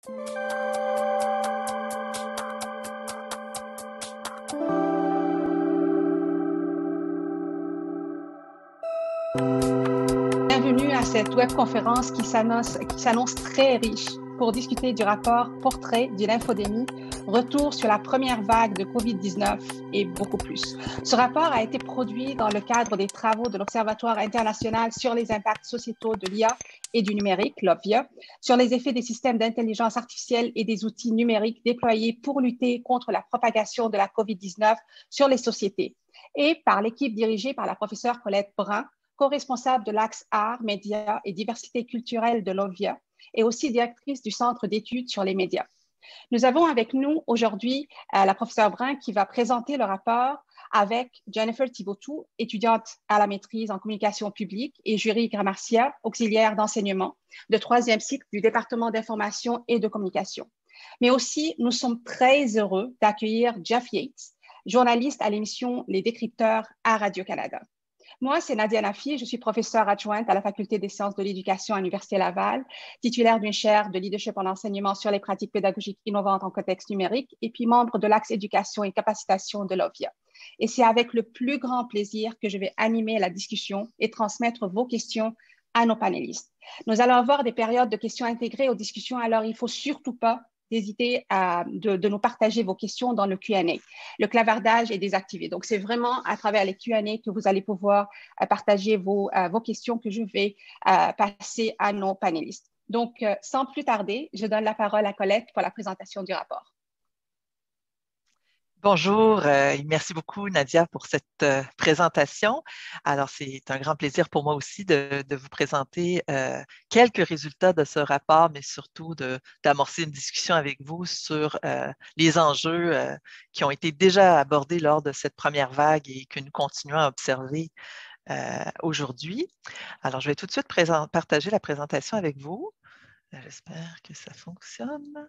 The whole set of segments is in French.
Bienvenue à cette webconférence qui s'annonce très riche pour discuter du rapport Portrait d'une infodémie, retour sur la première vague de COVID-19 et beaucoup plus. Ce rapport a été produit dans le cadre des travaux de l'Observatoire international sur les impacts sociétaux de l'IA et du numérique, l'OVIA, sur les effets des systèmes d'intelligence artificielle et des outils numériques déployés pour lutter contre la propagation de la COVID-19 sur les sociétés, et par l'équipe dirigée par la professeure Colette Brun, co-responsable de l'axe Arts, Médias et Diversité culturelle de l'OVIA, et aussi directrice du Centre d'études sur les médias. Nous avons avec nous aujourd'hui la professeure Brun qui va présenter le rapport avec Jennifer Thibotou, étudiante à la maîtrise en communication publique, et Julie Gramarcia, auxiliaire d'enseignement de 3e cycle du département d'information et de communication. Mais aussi, nous sommes très heureux d'accueillir Jeff Yates, journaliste à l'émission Les Décrypteurs à Radio-Canada. Moi, c'est Nadia Nafi, je suis professeure adjointe à la Faculté des sciences de l'éducation à l'Université Laval, titulaire d'une chaire de leadership en enseignement sur les pratiques pédagogiques innovantes en contexte numérique et puis membre de l'axe éducation et capacitation de l'OVIA. Et c'est avec le plus grand plaisir que je vais animer la discussion et transmettre vos questions à nos panélistes. Nous allons avoir des périodes de questions intégrées aux discussions, alors il ne faut surtout pas hésiter de nous partager vos questions dans le Q&A. Le clavardage est désactivé. Donc, c'est vraiment à travers les Q&A que vous allez pouvoir partager vos questions que je vais passer à nos panélistes. Donc, sans plus tarder, je donne la parole à Colette pour la présentation du rapport. Bonjour et merci beaucoup Nadia pour cette présentation. Alors, c'est un grand plaisir pour moi aussi de vous présenter quelques résultats de ce rapport, mais surtout d'amorcer une discussion avec vous sur les enjeux qui ont été déjà abordés lors de cette première vague et que nous continuons à observer aujourd'hui. Alors, je vais tout de suite partager la présentation avec vous. J'espère que ça fonctionne.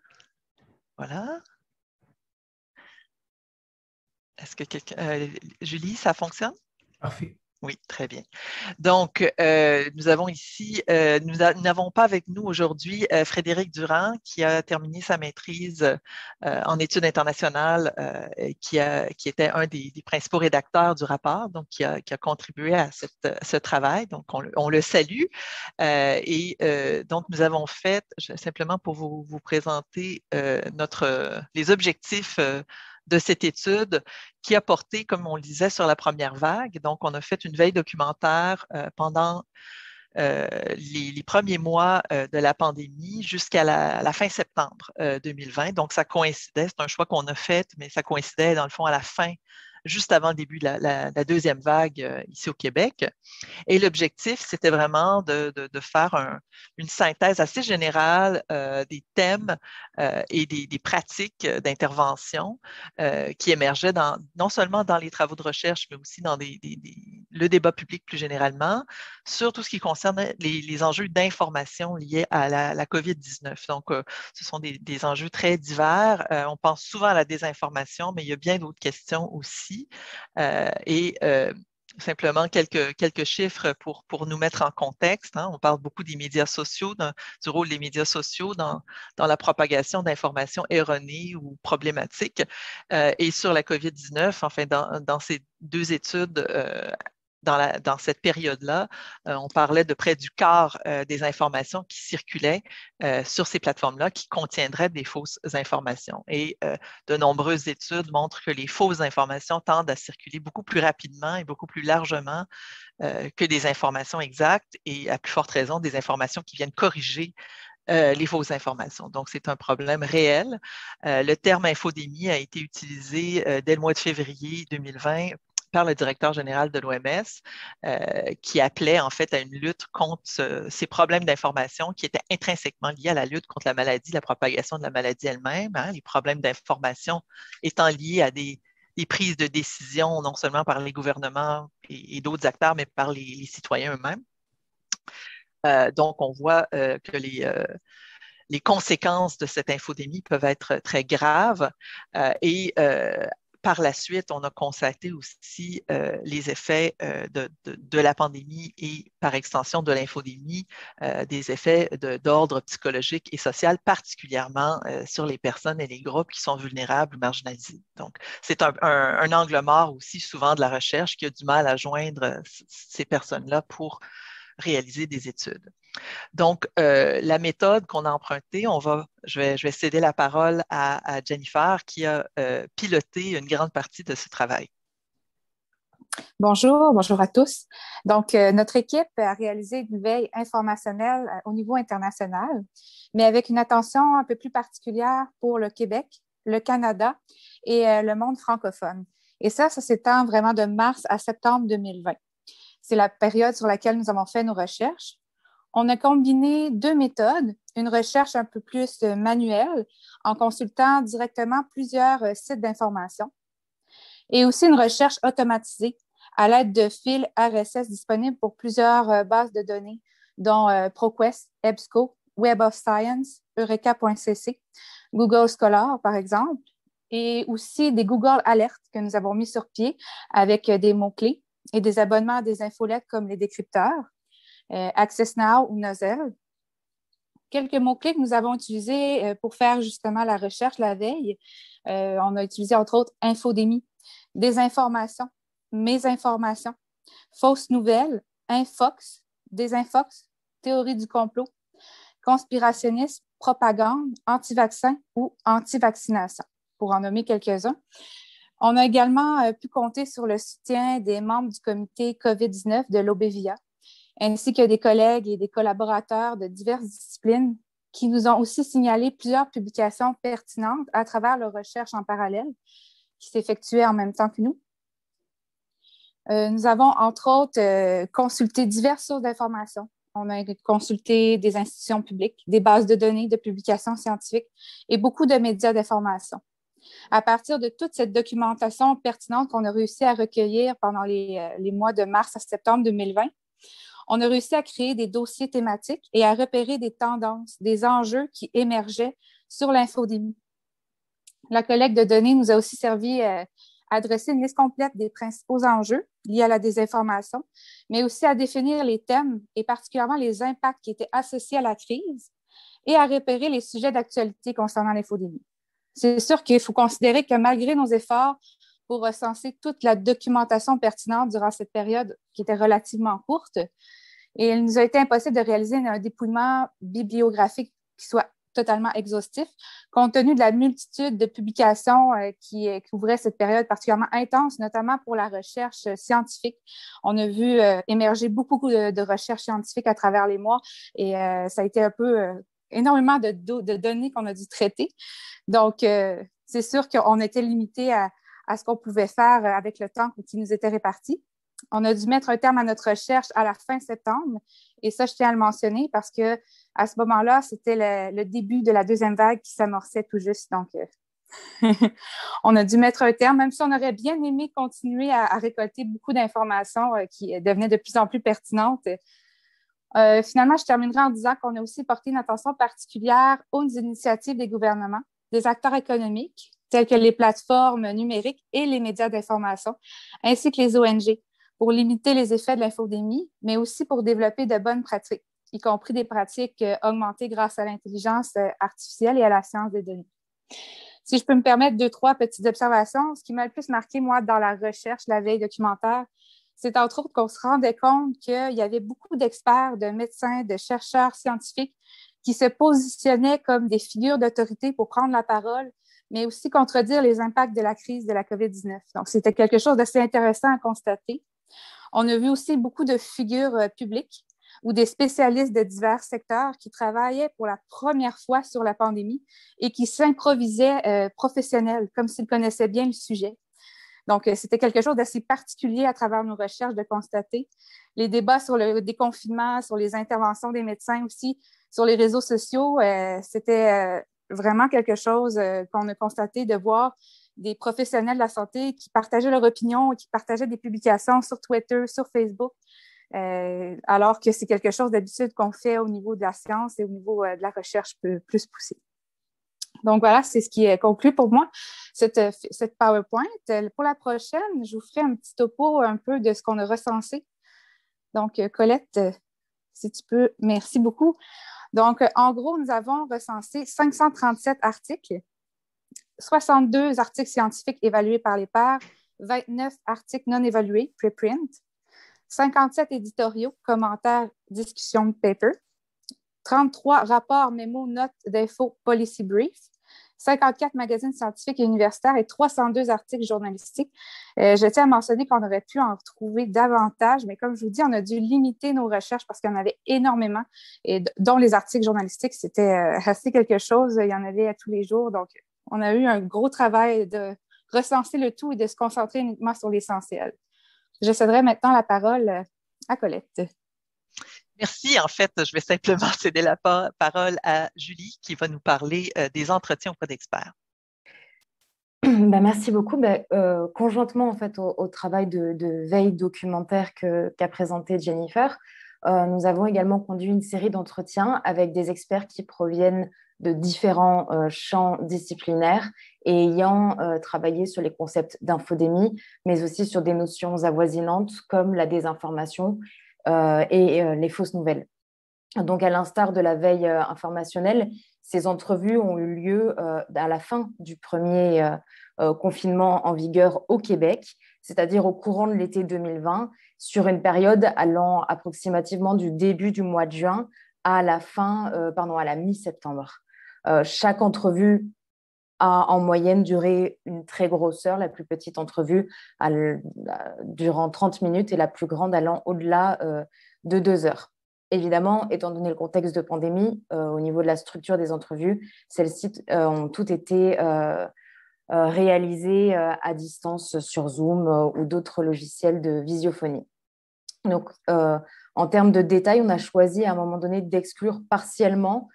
Voilà. Est-ce que Julie, ça fonctionne? Parfait. Oui, très bien. Donc, nous avons ici, nous n'avons pas avec nous aujourd'hui Frédéric Durand, qui a terminé sa maîtrise en études internationales, qui était un des principaux rédacteurs du rapport, donc qui a contribué à ce travail. Donc, on le salue. Donc, nous avons fait, simplement pour vous présenter les objectifs de cette étude qui a porté, comme on le disait, sur la première vague. Donc, on a fait une veille documentaire pendant les premiers mois de la pandémie jusqu'à la fin septembre 2020. Donc, ça coïncidait, c'est un choix qu'on a fait, mais ça coïncidait dans le fond à la fin, juste avant le début de la deuxième vague ici au Québec. Et l'objectif, c'était vraiment de faire une synthèse assez générale des thèmes et des pratiques d'intervention qui émergeaient non seulement dans les travaux de recherche, mais aussi dans le débat public plus généralement, sur tout ce qui concerne les enjeux d'information liés à la COVID-19. Donc, ce sont des enjeux très divers. On pense souvent à la désinformation, mais il y a bien d'autres questions aussi. Simplement quelques chiffres pour nous mettre en contexte. Hein. On parle beaucoup des médias sociaux, du rôle des médias sociaux dans la propagation d'informations erronées ou problématiques. Et sur la COVID-19, enfin, dans ces deux études, dans cette période-là, on parlait de près du quart des informations qui circulaient sur ces plateformes-là qui contiendraient des fausses informations. Et de nombreuses études montrent que les fausses informations tendent à circuler beaucoup plus rapidement et beaucoup plus largement que des informations exactes et à plus forte raison des informations qui viennent corriger les fausses informations. Donc, c'est un problème réel. Le terme infodémie a été utilisé dès le mois de février 2020 par le directeur général de l'OMS, qui appelait en fait à une lutte contre ces problèmes d'information qui étaient intrinsèquement liés à la lutte contre la maladie, la propagation de la maladie elle-même, hein, les problèmes d'information étant liés à des prises de décision, non seulement par les gouvernements et d'autres acteurs, mais par les citoyens eux-mêmes. Donc, on voit que les conséquences de cette infodémie peuvent être très graves et par la suite, on a constaté aussi les effets de la pandémie et par extension de l'infodémie, des effets d'ordre psychologique et social, particulièrement sur les personnes et les groupes qui sont vulnérables ou marginalisés. Donc, c'est un angle mort aussi souvent de la recherche qui a du mal à joindre ces personnes-là pour réaliser des études. Donc, la méthode qu'on a empruntée, je vais céder la parole à Jennifer qui a piloté une grande partie de ce travail. Bonjour à tous. Donc, notre équipe a réalisé une veille informationnelle au niveau international, mais avec une attention un peu plus particulière pour le Québec, le Canada et le monde francophone. Et ça s'étend vraiment de mars à septembre 2020. C'est la période sur laquelle nous avons fait nos recherches. On a combiné deux méthodes, une recherche un peu plus manuelle en consultant directement plusieurs sites d'information et aussi une recherche automatisée à l'aide de fils RSS disponibles pour plusieurs bases de données, dont ProQuest, EBSCO, Web of Science, Eureka.cc, Google Scholar, par exemple, et aussi des Google Alerts que nous avons mis sur pied avec des mots-clés et des abonnements à des infolettes comme les décrypteurs, Access Now ou Nozel. Quelques mots-clés que nous avons utilisés pour faire justement la recherche la veille. On a utilisé entre autres infodémie, désinformation, mésinformation, fausses nouvelles, infox, désinfox, théorie du complot, conspirationnisme, propagande, anti-vaccin ou anti-vaccination, pour en nommer quelques-uns. On a également pu compter sur le soutien des membres du comité COVID-19 de l'Obévia, ainsi que des collègues et des collaborateurs de diverses disciplines qui nous ont aussi signalé plusieurs publications pertinentes à travers leurs recherches en parallèle qui s'effectuaient en même temps que nous. Nous avons, entre autres, consulté diverses sources d'informations. On a consulté des institutions publiques, des bases de données de publications scientifiques et beaucoup de médias d'information. À partir de toute cette documentation pertinente qu'on a réussi à recueillir pendant les mois de mars à septembre 2020, on a réussi à créer des dossiers thématiques et à repérer des tendances, des enjeux qui émergeaient sur l'infodémie. La collecte de données nous a aussi servi à dresser une liste complète des principaux enjeux liés à la désinformation, mais aussi à définir les thèmes et particulièrement les impacts qui étaient associés à la crise et à repérer les sujets d'actualité concernant l'infodémie. C'est sûr qu'il faut considérer que malgré nos efforts pour recenser toute la documentation pertinente durant cette période qui était relativement courte, et il nous a été impossible de réaliser un dépouillement bibliographique qui soit totalement exhaustif, compte tenu de la multitude de publications qui ouvraient cette période particulièrement intense, notamment pour la recherche scientifique. On a vu émerger beaucoup de recherches scientifiques à travers les mois et ça a été un peu énormément de données qu'on a dû traiter. Donc, c'est sûr qu'on était limité à ce qu'on pouvait faire avec le temps qui nous était réparti. On a dû mettre un terme à notre recherche à la fin septembre. Et ça, je tiens à le mentionner parce qu'à ce moment-là, c'était le début de la deuxième vague qui s'amorçait tout juste. Donc, on a dû mettre un terme, même si on aurait bien aimé continuer à récolter beaucoup d'informations qui devenaient de plus en plus pertinentes. Finalement, je terminerai en disant qu'on a aussi porté une attention particulière aux initiatives des gouvernements, des acteurs économiques, tels que les plateformes numériques et les médias d'information, ainsi que les ONG, pour limiter les effets de l'infodémie, mais aussi pour développer de bonnes pratiques, y compris des pratiques augmentées grâce à l'intelligence artificielle et à la science des données. Si je peux me permettre 2-3 petites observations, ce qui m'a le plus marqué, moi, dans la recherche, la veille documentaire, c'est entre autres qu'on se rendait compte qu'il y avait beaucoup d'experts, de médecins, de chercheurs scientifiques qui se positionnaient comme des figures d'autorité pour prendre la parole, mais aussi contredire les impacts de la crise de la COVID-19. Donc, c'était quelque chose d'assez intéressant à constater. On a vu aussi beaucoup de figures publiques ou des spécialistes de divers secteurs qui travaillaient pour la première fois sur la pandémie et qui s'improvisaient professionnels, comme s'ils connaissaient bien le sujet. Donc, c'était quelque chose d'assez particulier à travers nos recherches de constater. Les débats sur le déconfinement, sur les interventions des médecins aussi, sur les réseaux sociaux, c'était vraiment quelque chose qu'on a constaté de voir des professionnels de la santé qui partageaient leur opinion et qui partageaient des publications sur Twitter, sur Facebook, alors que c'est quelque chose d'habitude qu'on fait au niveau de la science et au niveau de la recherche plus poussée. Donc voilà, c'est ce qui est conclu pour moi, cette PowerPoint. Pour la prochaine, je vous ferai un petit topo un peu de ce qu'on a recensé. Donc, Colette, si tu peux, merci beaucoup. Donc, en gros, nous avons recensé 537 articles, 62 articles scientifiques évalués par les pairs, 29 articles non évalués, preprint, 57 éditoriaux, commentaires, discussions de paper, 33 rapports, mémos, notes d'infos, policy brief, 54 magazines scientifiques et universitaires et 302 articles journalistiques. Je tiens à mentionner qu'on aurait pu en retrouver davantage, mais comme je vous dis, on a dû limiter nos recherches parce qu'il y en avait énormément, et dont les articles journalistiques, c'était assez quelque chose. Il y en avait à tous les jours. Donc, on a eu un gros travail de recenser le tout et de se concentrer uniquement sur l'essentiel. Je céderai maintenant la parole à Colette. Merci. En fait, je vais simplement céder la parole à Julie qui va nous parler des entretiens auprès d'experts. Merci beaucoup. Conjointement en fait, au travail de veille documentaire qu'a présenté Jennifer, nous avons également conduit une série d'entretiens avec des experts qui proviennent de différents champs disciplinaires et ayant travaillé sur les concepts d'infodémie, mais aussi sur des notions avoisinantes comme la désinformation et les fausses nouvelles. Donc, à l'instar de la veille informationnelle, ces entrevues ont eu lieu à la fin du premier confinement en vigueur au Québec, c'est-à-dire au courant de l'été 2020, sur une période allant approximativement du début du mois de juin à la à la mi-septembre. Chaque entrevue a en moyenne duré une très grosse heure, la plus petite entrevue durant 30 minutes et la plus grande allant au-delà de 2 heures. Évidemment, étant donné le contexte de pandémie, au niveau de la structure des entrevues, celles-ci ont toutes été réalisées à distance sur Zoom ou d'autres logiciels de visiophonie. Donc, en termes de détails, on a choisi à un moment donné d'exclure partiellement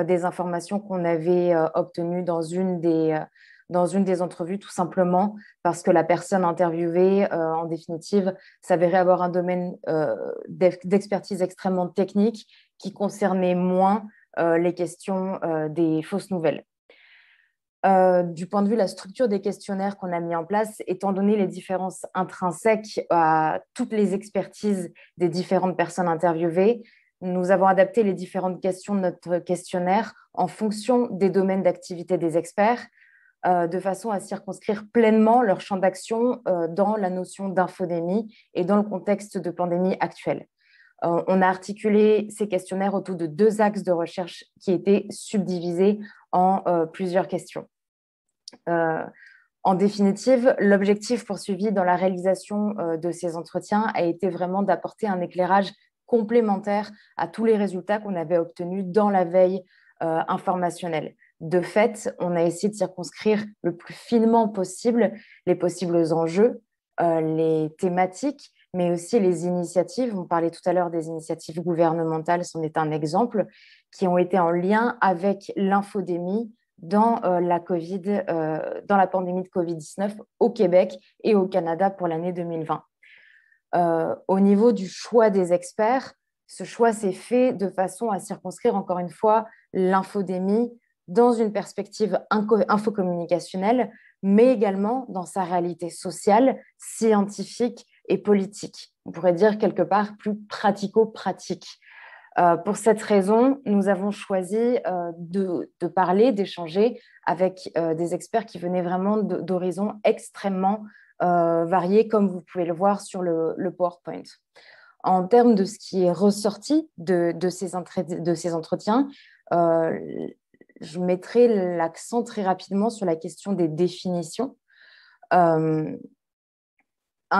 des informations qu'on avait obtenues dans une des entrevues, tout simplement parce que la personne interviewée, en définitive, s'avérait avoir un domaine d'expertise extrêmement technique qui concernait moins les questions des fausses nouvelles. Du point de vue de la structure des questionnaires qu'on a mis en place, étant donné les différences intrinsèques à toutes les expertises des différentes personnes interviewées, nous avons adapté les différentes questions de notre questionnaire en fonction des domaines d'activité des experts, de façon à circonscrire pleinement leur champ d'action dans la notion d'infodémie et dans le contexte de pandémie actuelle. On a articulé ces questionnaires autour de 2 axes de recherche qui étaient subdivisés en plusieurs questions. En définitive, l'objectif poursuivi dans la réalisation de ces entretiens a été vraiment d'apporter un éclairage complémentaire à tous les résultats qu'on avait obtenus dans la veille informationnelle. De fait, on a essayé de circonscrire le plus finement possible les possibles enjeux, les thématiques, mais aussi les initiatives. On parlait tout à l'heure des initiatives gouvernementales, c'en est un exemple, qui ont été en lien avec l'infodémie dans la pandémie de Covid-19 au Québec et au Canada pour l'année 2020. Au niveau du choix des experts, ce choix s'est fait de façon à circonscrire encore une fois l'infodémie dans une perspective infocommunicationnelle, mais également dans sa réalité sociale, scientifique et politique. On pourrait dire quelque part plus pratico-pratique. Pour cette raison, nous avons choisi de parler, d'échanger avec des experts qui venaient vraiment d'horizons extrêmement variés, comme vous pouvez le voir sur le PowerPoint. En termes de ce qui est ressorti de ces entretiens, je mettrai l'accent très rapidement sur la question des définitions. Un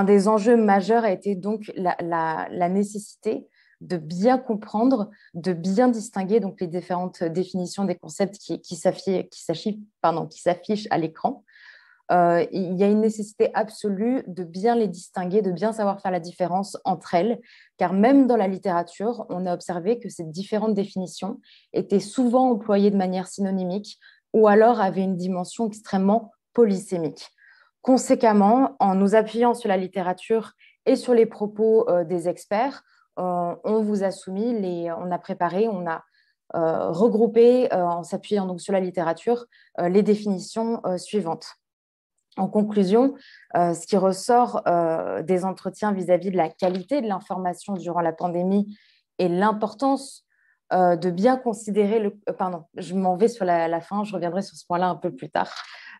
des enjeux majeurs a été donc la nécessité de bien comprendre, de bien distinguer donc les différentes définitions des concepts qui s'affichent à l'écran. Il y a une nécessité absolue de bien les distinguer, de bien savoir faire la différence entre elles, car même dans la littérature, on a observé que ces différentes définitions étaient souvent employées de manière synonymique ou alors avaient une dimension extrêmement polysémique. Conséquemment, en nous appuyant sur la littérature et sur les propos des experts, on vous a soumis, on a regrouper, en s'appuyant donc sur la littérature, les définitions suivantes. En conclusion, ce qui ressort des entretiens vis-à-vis de la qualité de l'information durant la pandémie et l'importance de bien considérer pardon, je m'en vais sur la fin, je reviendrai sur ce point-là un peu plus tard.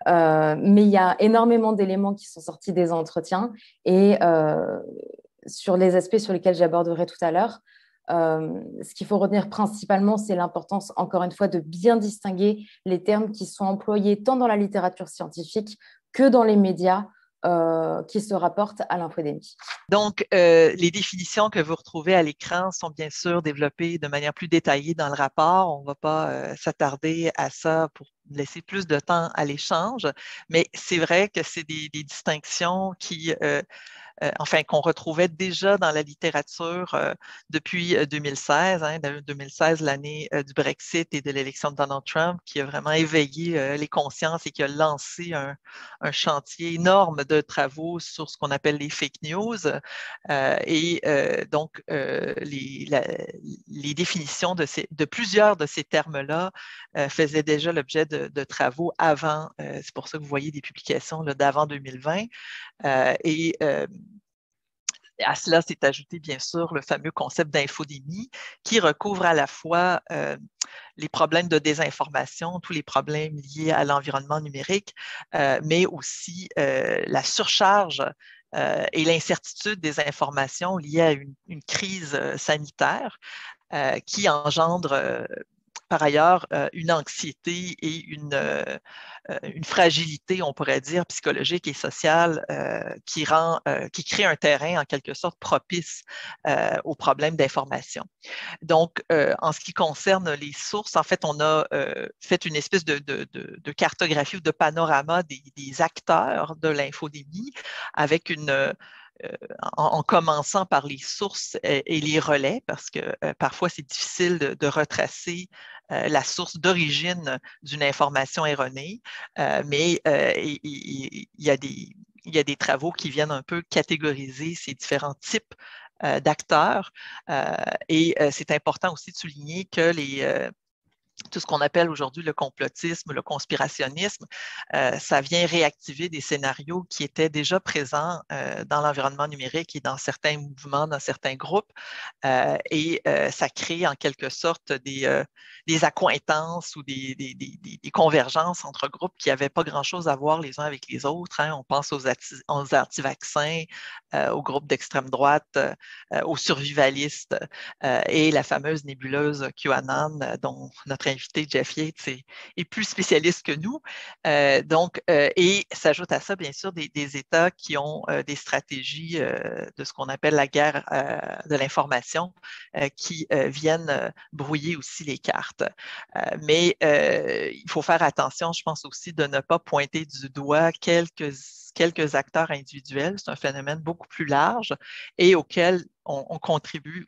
Mais il y a énormément d'éléments qui sont sortis des entretiens et sur les aspects sur lesquels j'aborderai tout à l'heure, ce qu'il faut retenir principalement, c'est l'importance, encore une fois, de bien distinguer les termes qui sont employés tant dans la littérature scientifique que dans les médias qui se rapportent à l'infodémie. Donc, les définitions que vous retrouvez à l'écran sont bien sûr développées de manière plus détaillée dans le rapport. On ne va pas s'attarder à ça pour laisser plus de temps à l'échange, mais c'est vrai que c'est des distinctions qui qu'on retrouvait déjà dans la littérature depuis 2016. 2016, l'année du Brexit et de l'élection de Donald Trump, qui a vraiment éveillé les consciences et qui a lancé un chantier énorme de travaux sur ce qu'on appelle les fake news. Donc, les définitions de plusieurs de ces termes-là faisaient déjà l'objet de travaux avant. C'est pour ça que vous voyez des publications d'avant 2020. À cela s'est ajouté, bien sûr, le fameux concept d'infodémie qui recouvre à la fois les problèmes de désinformation, tous les problèmes liés à l'environnement numérique, mais aussi la surcharge et l'incertitude des informations liées à une crise sanitaire qui engendre par ailleurs une anxiété et une fragilité, on pourrait dire, psychologique et sociale qui crée un terrain en quelque sorte propice aux problèmes d'information. Donc, en ce qui concerne les sources, en fait, on a fait une espèce de cartographie ou de panorama des acteurs de l'infodémie avec en commençant par les sources et les relais, parce que parfois c'est difficile de retracer la source d'origine d'une information erronée, mais il y a des travaux qui viennent un peu catégoriser ces différents types d'acteurs. Et c'est important aussi de souligner que tout ce qu'on appelle aujourd'hui le complotisme, le conspirationnisme, ça vient réactiver des scénarios qui étaient déjà présents dans l'environnement numérique et dans certains mouvements, dans certains groupes, et ça crée en quelque sorte des accointances ou des convergences entre groupes qui n'avaient pas grand-chose à voir les uns avec les autres. On pense aux anti-vaccins, aux groupes d'extrême droite, aux survivalistes et la fameuse nébuleuse QAnon dont notre invité Jeff Yates est plus spécialiste que nous. Et s'ajoute à ça, bien sûr, des États qui ont des stratégies de ce qu'on appelle la guerre de l'information qui viennent brouiller aussi les cartes. Mais il faut faire attention, je pense aussi, de ne pas pointer du doigt quelques acteurs individuels. C'est un phénomène beaucoup plus large et auquel on contribue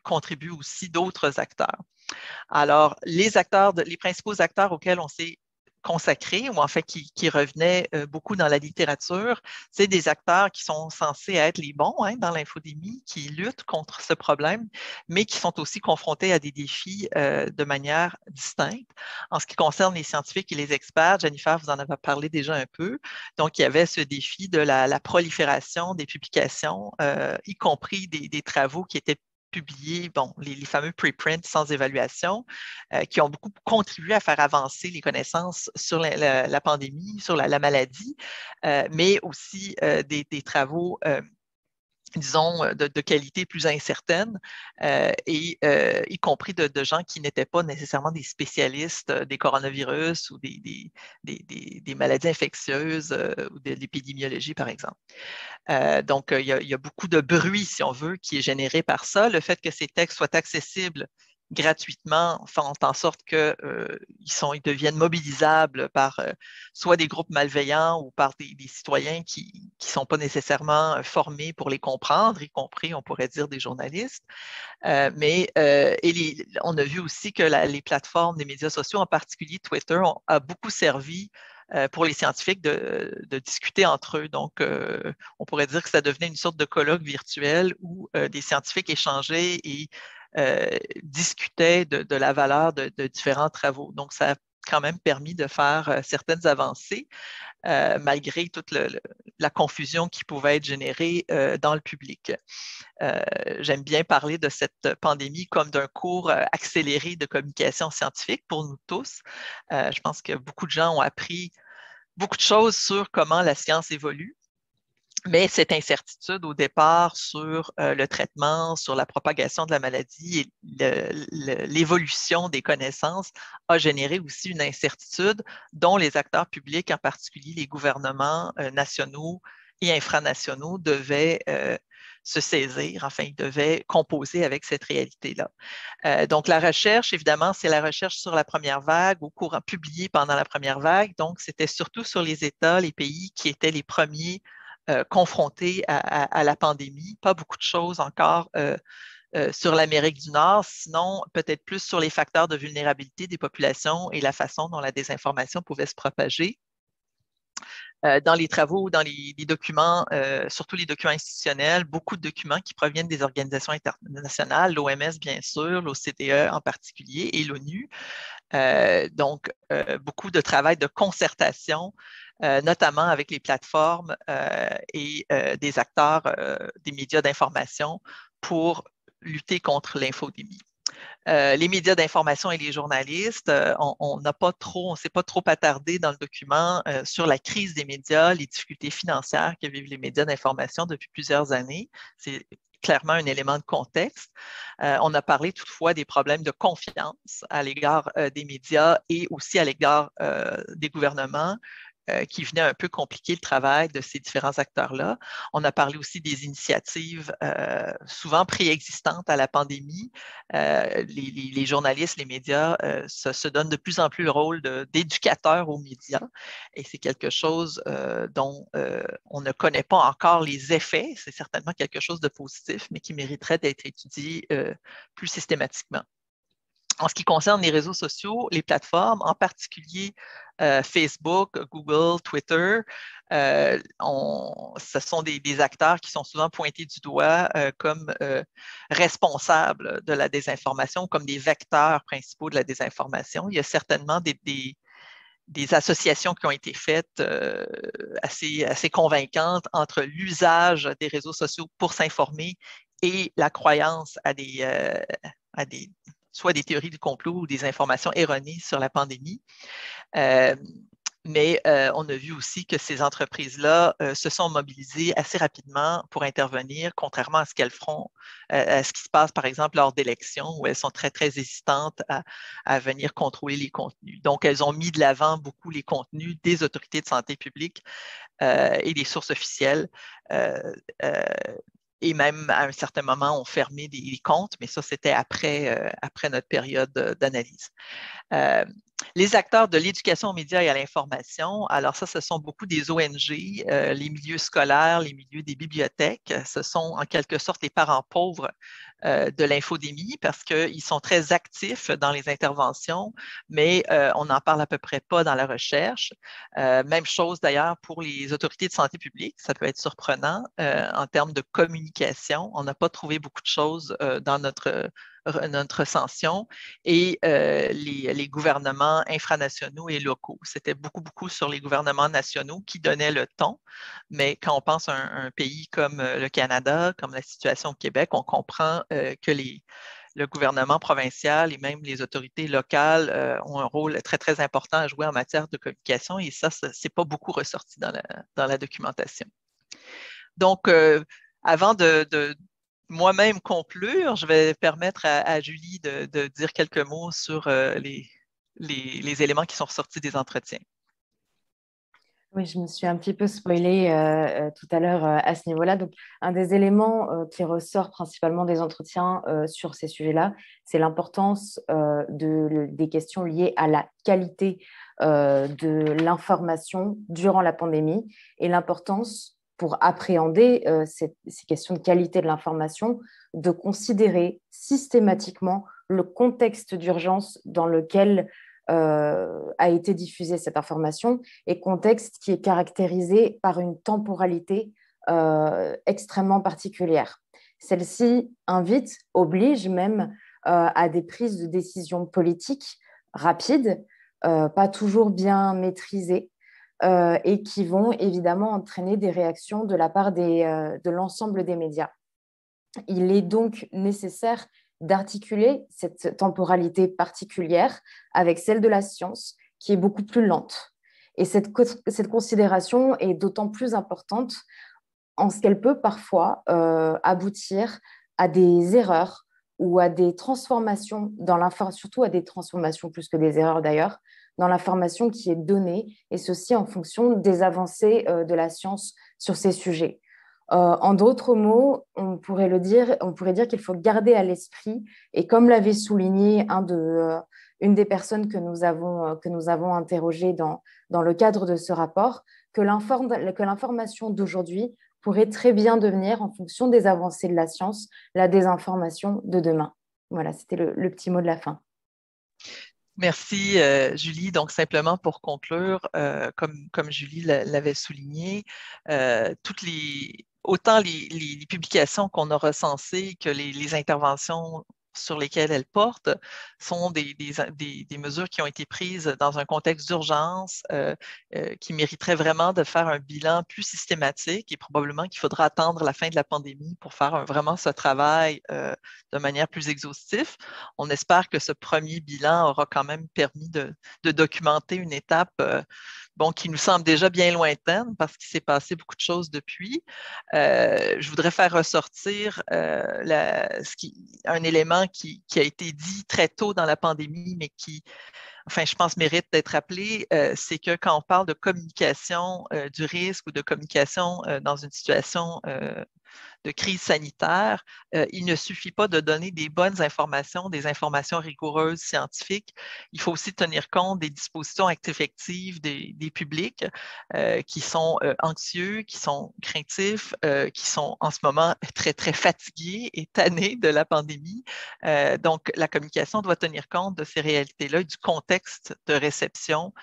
aussi d'autres acteurs. Alors, les principaux acteurs auxquels on s'est consacré, ou en fait qui revenaient beaucoup dans la littérature, c'est des acteurs qui sont censés être les bons dans l'infodémie, qui luttent contre ce problème, mais qui sont aussi confrontés à des défis de manière distincte. En ce qui concerne les scientifiques et les experts, Jennifer, vous en avez parlé déjà un peu, donc il y avait ce défi de la prolifération des publications, y compris des travaux qui étaient publiés, les fameux preprints sans évaluation, qui ont beaucoup contribué à faire avancer les connaissances sur la pandémie, sur la maladie, mais aussi des travaux disons, de qualité plus incertaine, y compris de gens qui n'étaient pas nécessairement des spécialistes des coronavirus ou des maladies infectieuses ou de l'épidémiologie, par exemple. Donc, il y a beaucoup de bruit, si on veut, qui est généré par ça. Le fait que ces textes soient accessibles gratuitement font en sorte qu'ils deviennent mobilisables par soit des groupes malveillants ou par des citoyens qui ne sont pas nécessairement formés pour les comprendre, y compris, on pourrait dire, des journalistes. On a vu aussi que les plateformes des médias sociaux, en particulier Twitter, a beaucoup servi pour les scientifiques de discuter entre eux. Donc, on pourrait dire que ça devenait une sorte de colloque virtuel où des scientifiques échangeaient et discutaient de la valeur de différents travaux. Donc, ça a quand même permis de faire certaines avancées, malgré toute la confusion qui pouvait être générée dans le public. J'aime bien parler de cette pandémie comme d'un cours accéléré de communication scientifique pour nous tous. Je pense que beaucoup de gens ont appris beaucoup de choses sur comment la science évolue. Mais cette incertitude au départ sur le traitement, sur la propagation de la maladie et l'évolution des connaissances a généré aussi une incertitude dont les acteurs publics, en particulier les gouvernements nationaux et infranationaux, devaient se saisir. Enfin, ils devaient composer avec cette réalité-là. Donc, la recherche, évidemment, c'est la recherche sur la première vague, au courant publié pendant la première vague. Donc, c'était surtout sur les États, les pays qui étaient les premiers confrontés à la pandémie. Pas beaucoup de choses encore sur l'Amérique du Nord, sinon peut-être plus sur les facteurs de vulnérabilité des populations et la façon dont la désinformation pouvait se propager. Dans les travaux, dans les documents, surtout les documents institutionnels, beaucoup de documents qui proviennent des organisations internationales, l'OMS bien sûr, l'OCDE en particulier et l'ONU. Donc, beaucoup de travail de concertation, notamment avec les plateformes et des acteurs des médias d'information pour lutter contre l'infodémie. Les médias d'information et les journalistes, on ne s'est pas trop attardé dans le document sur la crise des médias, les difficultés financières que vivent les médias d'information depuis plusieurs années. C'est clairement un élément de contexte. On a parlé toutefois des problèmes de confiance à l'égard des médias et aussi à l'égard des gouvernements qui venaient un peu compliquer le travail de ces différents acteurs-là. On a parlé aussi des initiatives souvent préexistantes à la pandémie. Les journalistes, les médias se donnent de plus en plus le rôle d'éducateurs aux médias et c'est quelque chose dont on ne connaît pas encore les effets. C'est certainement quelque chose de positif, mais qui mériterait d'être étudié plus systématiquement. En ce qui concerne les réseaux sociaux, les plateformes, en particulier Facebook, Google, Twitter, ce sont des acteurs qui sont souvent pointés du doigt comme responsables de la désinformation, comme des vecteurs principaux de la désinformation. Il y a certainement des associations qui ont été faites assez convaincantes entre l'usage des réseaux sociaux pour s'informer et la croyance à soit des théories du complot ou des informations erronées sur la pandémie. Mais on a vu aussi que ces entreprises-là se sont mobilisées assez rapidement pour intervenir, contrairement à ce qu'elles feront, à ce qui se passe par exemple lors d'élections où elles sont très, très hésitantes à venir contrôler les contenus. Donc, elles ont mis de l'avant beaucoup les contenus des autorités de santé publique et des sources officielles. Et même, à un certain moment, ont fermé des comptes, mais ça, c'était après notre période d'analyse. Les acteurs de l'éducation aux médias et à l'information, alors ça, ce sont beaucoup des ONG, les milieux scolaires, les milieux des bibliothèques. Ce sont en quelque sorte les parents pauvres de l'infodémie parce qu'ils sont très actifs dans les interventions, mais on n'en parle à peu près pas dans la recherche. Même chose d'ailleurs pour les autorités de santé publique. Ça peut être surprenant en termes de communication. On n'a pas trouvé beaucoup de choses dans notre recension et les gouvernements infranationaux et locaux. C'était beaucoup sur les gouvernements nationaux qui donnaient le ton, mais quand on pense à un pays comme le Canada, comme la situation au Québec, on comprend que le gouvernement provincial et même les autorités locales ont un rôle très, très important à jouer en matière de communication et ça, c'est pas beaucoup ressorti dans la documentation. Donc, avant de moi-même conclure, je vais permettre à Julie de dire quelques mots sur les éléments qui sont ressortis des entretiens. Oui, je me suis un petit peu spoilée tout à l'heure à ce niveau-là. Donc, un des éléments qui ressort principalement des entretiens sur ces sujets-là, c'est l'importance des questions liées à la qualité de l'information durant la pandémie et l'importance pour appréhender ces questions de qualité de l'information, de considérer systématiquement le contexte d'urgence dans lequel a été diffusée cette information et contexte qui est caractérisé par une temporalité extrêmement particulière. Celle-ci invite, oblige même à des prises de décision politiques rapides, pas toujours bien maîtrisées, et qui vont évidemment entraîner des réactions de la part de l'ensemble des médias. Il est donc nécessaire d'articuler cette temporalité particulière avec celle de la science, qui est beaucoup plus lente. Et cette considération est d'autant plus importante en ce qu'elle peut parfois aboutir à des erreurs ou à des transformations, surtout à des transformations plus que des erreurs d'ailleurs, dans l'information qui est donnée, et ceci en fonction des avancées de la science sur ces sujets. En d'autres mots, on pourrait dire qu'il faut garder à l'esprit, et comme l'avait souligné une des personnes que nous avons interrogées dans le cadre de ce rapport, que l'information d'aujourd'hui pourrait très bien devenir, en fonction des avancées de la science, la désinformation de demain. Voilà, c'était le petit mot de la fin. Merci, Julie. Donc, simplement pour conclure, comme Julie l'avait souligné, autant les publications qu'on a recensées que les interventions sur lesquelles elles portent sont des mesures qui ont été prises dans un contexte d'urgence qui mériteraient vraiment de faire un bilan plus systématique, et probablement qu'il faudra attendre la fin de la pandémie pour faire vraiment ce travail de manière plus exhaustive. On espère que ce premier bilan aura quand même permis de documenter une étape qui nous semble déjà bien lointaine parce qu'il s'est passé beaucoup de choses depuis. Je voudrais faire ressortir un élément qui a été dit très tôt dans la pandémie, mais qui, enfin, je pense, mérite d'être rappelé, c'est que quand on parle de communication du risque ou de communication dans une situation de crise sanitaire, il ne suffit pas de donner des bonnes informations, des informations rigoureuses scientifiques. Il faut aussi tenir compte des dispositions actives des publics qui sont anxieux, qui sont craintifs, qui sont en ce moment très, très fatigués et tannés de la pandémie. Donc, la communication doit tenir compte de ces réalités-là, du contexte de réception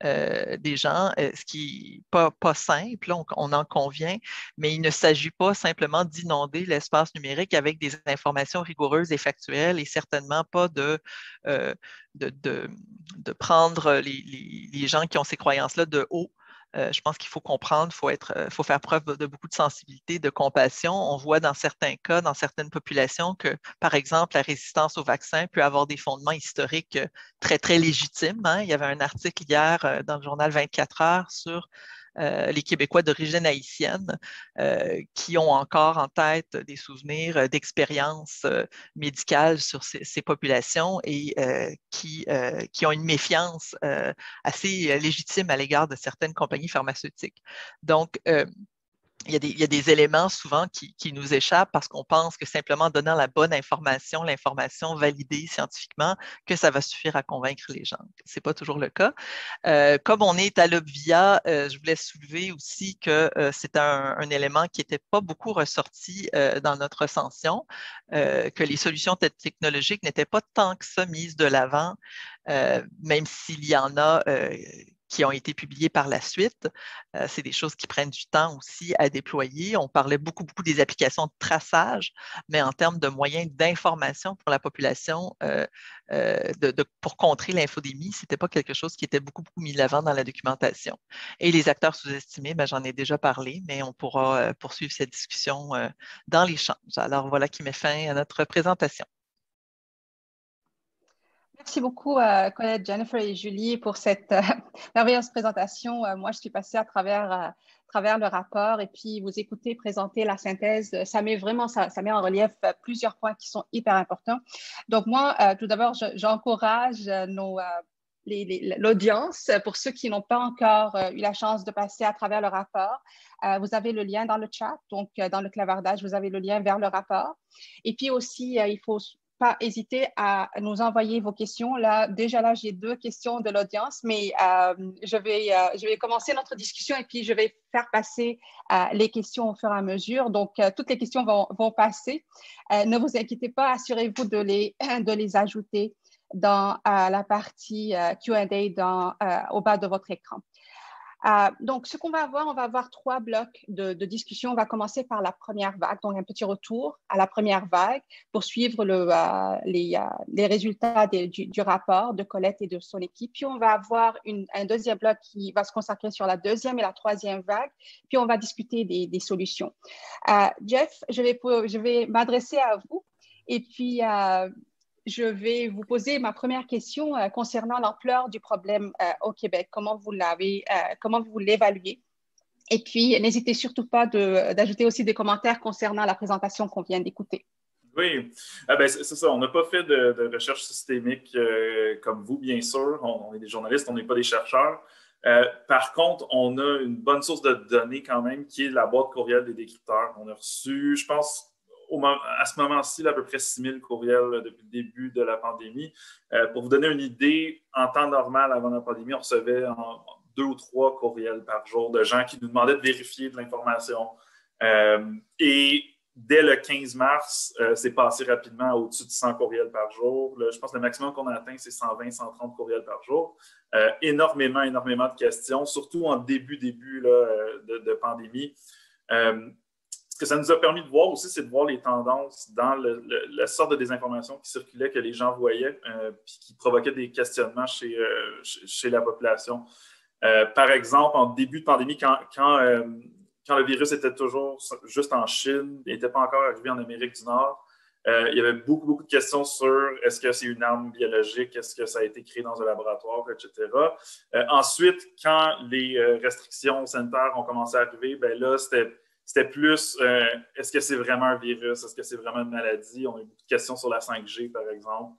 des gens, ce qui n'est pas simple, on en convient, mais il ne s'agit pas simplement d'inonder l'espace numérique avec des informations rigoureuses et factuelles, et certainement pas de prendre les gens qui ont ces croyances-là de haut. Je pense qu'il faut comprendre, faut faire preuve de beaucoup de sensibilité, de compassion. On voit dans certains cas, dans certaines populations, que, par exemple, la résistance au vaccin peut avoir des fondements historiques très, très légitimes. Hein. Il y avait un article hier dans le journal 24 heures sur les Québécois d'origine haïtienne qui ont encore en tête des souvenirs d'expériences médicales sur ces populations et qui ont une méfiance assez légitime à l'égard de certaines compagnies pharmaceutiques. Donc, il y a des éléments souvent qui nous échappent parce qu'on pense que simplement donnant la bonne information, l'information validée scientifiquement, que ça va suffire à convaincre les gens. Ce n'est pas toujours le cas. Comme on est à l'Obvia, je voulais soulever aussi que c'est un élément qui n'était pas beaucoup ressorti dans notre recension, que les solutions technologiques n'étaient pas tant que ça mises de l'avant, même s'il y en a qui ont été publiés par la suite. C'est des choses qui prennent du temps aussi à déployer. On parlait beaucoup des applications de traçage, mais en termes de moyens d'information pour la population, pour contrer l'infodémie, ce n'était pas quelque chose qui était beaucoup mis de l'avant dans la documentation. Et les acteurs sous-estimés, j'en ai déjà parlé, mais on pourra poursuivre cette discussion dans l'échange. Alors voilà qui met fin à notre présentation. Merci beaucoup, Colette, Jennifer et Julie, pour cette merveilleuse présentation. Moi, je suis passée à travers le rapport, et puis vous écoutez présenter la synthèse. Ça met en relief plusieurs points qui sont hyper importants. Donc, moi, tout d'abord, j'encourage l'audience, pour ceux qui n'ont pas encore eu la chance de passer à travers le rapport. Vous avez le lien dans le chat, donc dans le clavardage, vous avez le lien vers le rapport. Et puis aussi, il faut pas hésiter à nous envoyer vos questions. Déjà, j'ai 2 questions de l'audience, mais je vais commencer notre discussion et puis je vais faire passer les questions au fur et à mesure. Donc, toutes les questions vont passer. Ne vous inquiétez pas, assurez-vous de les ajouter dans la partie Q&A au bas de votre écran. Donc, ce qu'on va avoir, on va avoir 3 blocs de discussion. On va commencer par la première vague, donc un petit retour à la première vague pour suivre les résultats du rapport de Colette et de son équipe. Puis, on va avoir un deuxième bloc qui va se consacrer sur la deuxième et la troisième vague. Puis, on va discuter des solutions. Jeff, je vais m'adresser à vous et puis je vais vous poser ma première question concernant l'ampleur du problème au Québec. Comment vous l'évaluez? Et puis, n'hésitez surtout pas d'ajouter aussi des commentaires concernant la présentation qu'on vient d'écouter. Oui, c'est ça. On n'a pas fait de recherche systémique comme vous, bien sûr. On est des journalistes, on n'est pas des chercheurs. Par contre, on a une bonne source de données quand même, qui est la boîte courriel des décrypteurs. On a reçu, je pense, à ce moment-ci, à peu près 6 000 courriels depuis le début de la pandémie. Pour vous donner une idée, en temps normal, avant la pandémie, on recevait 2 ou 3 courriels par jour de gens qui nous demandaient de vérifier de l'information. Et dès le 15 mars, c'est passé rapidement à au-dessus de 100 courriels par jour. Là, je pense que le maximum qu'on a atteint, c'est 120, 130 courriels par jour. Énormément de questions, surtout en début de pandémie. Ce que ça nous a permis de voir aussi, c'est de voir les tendances dans la sorte de désinformation qui circulait, que les gens voyaient, puis qui provoquait des questionnements chez la population. Par exemple, en début de pandémie, quand le virus était toujours juste en Chine, il n'était pas encore arrivé en Amérique du Nord, il y avait beaucoup de questions sur est-ce que c'est une arme biologique, est-ce que ça a été créé dans un laboratoire, etc. Ensuite, quand les restrictions sanitaires ont commencé à arriver, ben là, c'était plus, est-ce que c'est vraiment un virus? Est-ce que c'est vraiment une maladie? On a eu beaucoup de questions sur la 5G, par exemple.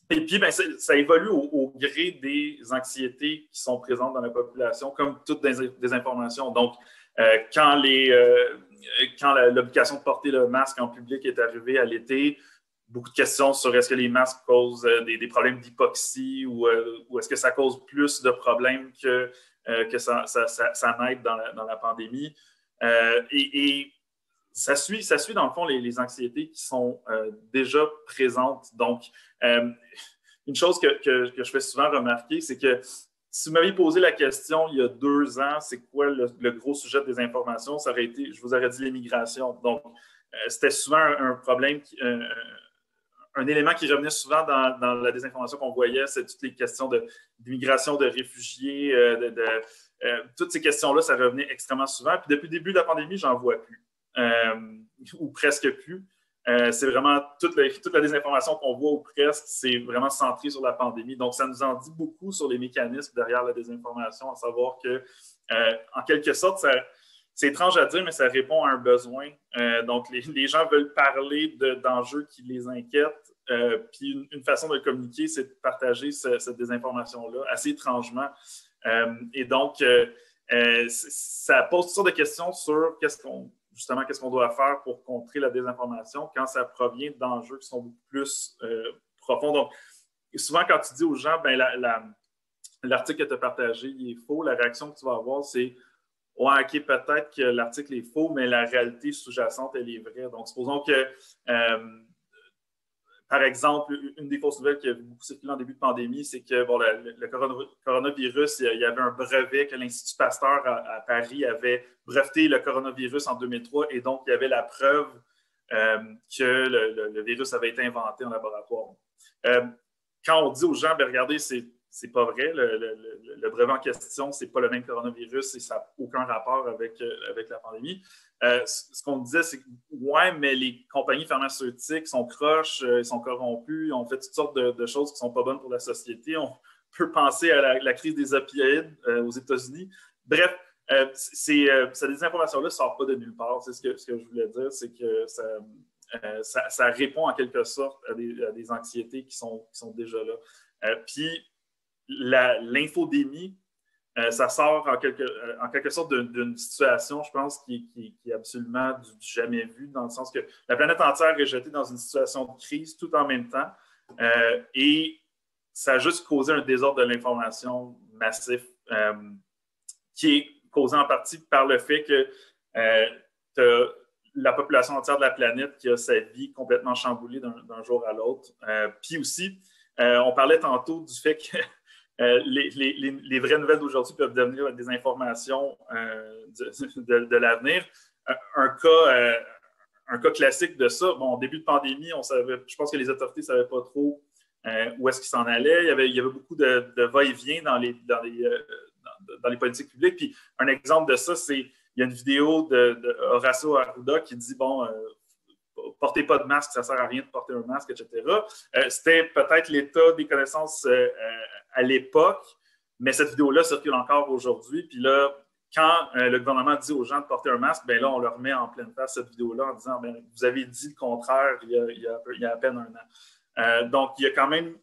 Et puis, ça évolue au gré des anxiétés qui sont présentes dans la population, comme toute désinformation. Donc, quand l'obligation de porter le masque en public est arrivée à l'été, beaucoup de questions sur est-ce que les masques causent des problèmes d'hypoxie ou est-ce que ça cause plus de problèmes que ça n'aide dans la pandémie. Et ça suit, dans le fond, les anxiétés qui sont déjà présentes. Donc, une chose que je fais souvent remarquer, c'est que si vous m'aviez posé la question il y a 2 ans, c'est quoi le gros sujet des informations, ça aurait été, je vous aurais dit l'immigration. Donc, c'était souvent un problème, un élément qui revenait souvent dans la désinformation qu'on voyait, c'est toutes les questions d'immigration, de réfugiés, toutes ces questions-là, ça revenait extrêmement souvent. Puis depuis le début de la pandémie, j'en vois plus, ou presque plus. C'est vraiment toute la désinformation qu'on voit ou presque, c'est vraiment centré sur la pandémie. Donc, ça nous en dit beaucoup sur les mécanismes derrière la désinformation, à savoir que, en quelque sorte, c'est étrange à dire, mais ça répond à un besoin. Donc, les gens veulent parler d'enjeux qui les inquiètent. Puis, une façon de le communiquer, c'est de partager cette désinformation-là, assez étrangement. Et donc, ça pose toutes sortes de questions sur qu'est-ce qu'on doit faire pour contrer la désinformation quand ça provient d'enjeux qui sont beaucoup plus profonds. Donc, souvent, quand tu dis aux gens, l'article que tu as partagé, il est faux, la réaction que tu vas avoir, c'est « Ouais, OK, peut-être que l'article est faux, mais la réalité sous-jacente, elle est vraie. » Donc, supposons que, par exemple, une des fausses nouvelles qui a beaucoup circulé en début de pandémie, c'est que le coronavirus, il y avait un brevet que l'Institut Pasteur à Paris avait breveté le coronavirus en 2003, et donc il y avait la preuve que le virus avait été inventé en laboratoire. Quand on dit aux gens, regardez, c'est pas vrai, le brevet en question, c'est pas le même coronavirus et ça n'a aucun rapport avec la pandémie. Ce qu'on disait, c'est que ouais, mais les compagnies pharmaceutiques sont croches, ils sont corrompus, ont fait toutes sortes de choses qui ne sont pas bonnes pour la société. On peut penser à la crise des opioïdes aux États-Unis. Bref, cette désinformation-là ne sort pas de nulle part. C'est ce que je voulais dire, c'est que ça répond en quelque sorte à des anxiétés qui sont déjà là. Puis, l'infodémie, ça sort en quelque sorte d'une situation, je pense, qui est absolument du jamais vu, dans le sens que la planète entière est jetée dans une situation de crise tout en même temps, et ça a juste causé un désordre de l'information massif, qui est causé en partie par le fait que la population entière de la planète qui a sa vie complètement chamboulée d'un jour à l'autre. Puis aussi, on parlait tantôt du fait les vraies nouvelles d'aujourd'hui peuvent devenir des informations de l'avenir. Un cas classique de ça, bon, au début de pandémie, je pense que les autorités ne savaient pas trop où est-ce qu'ils s'en allaient. Il y avait beaucoup de va-et-vient dans les politiques publiques. Puis un exemple de ça, il y a une vidéo de Horacio Arruda qui dit, bon, portez pas de masque, ça ne sert à rien de porter un masque, etc. C'était peut-être l'état des connaissances à l'époque, mais cette vidéo-là circule encore aujourd'hui. Puis là, quand le gouvernement dit aux gens de porter un masque, bien là, on leur met en pleine face cette vidéo-là en disant, bien, vous avez dit le contraire il y a à peine un an. Donc, il y a quand même,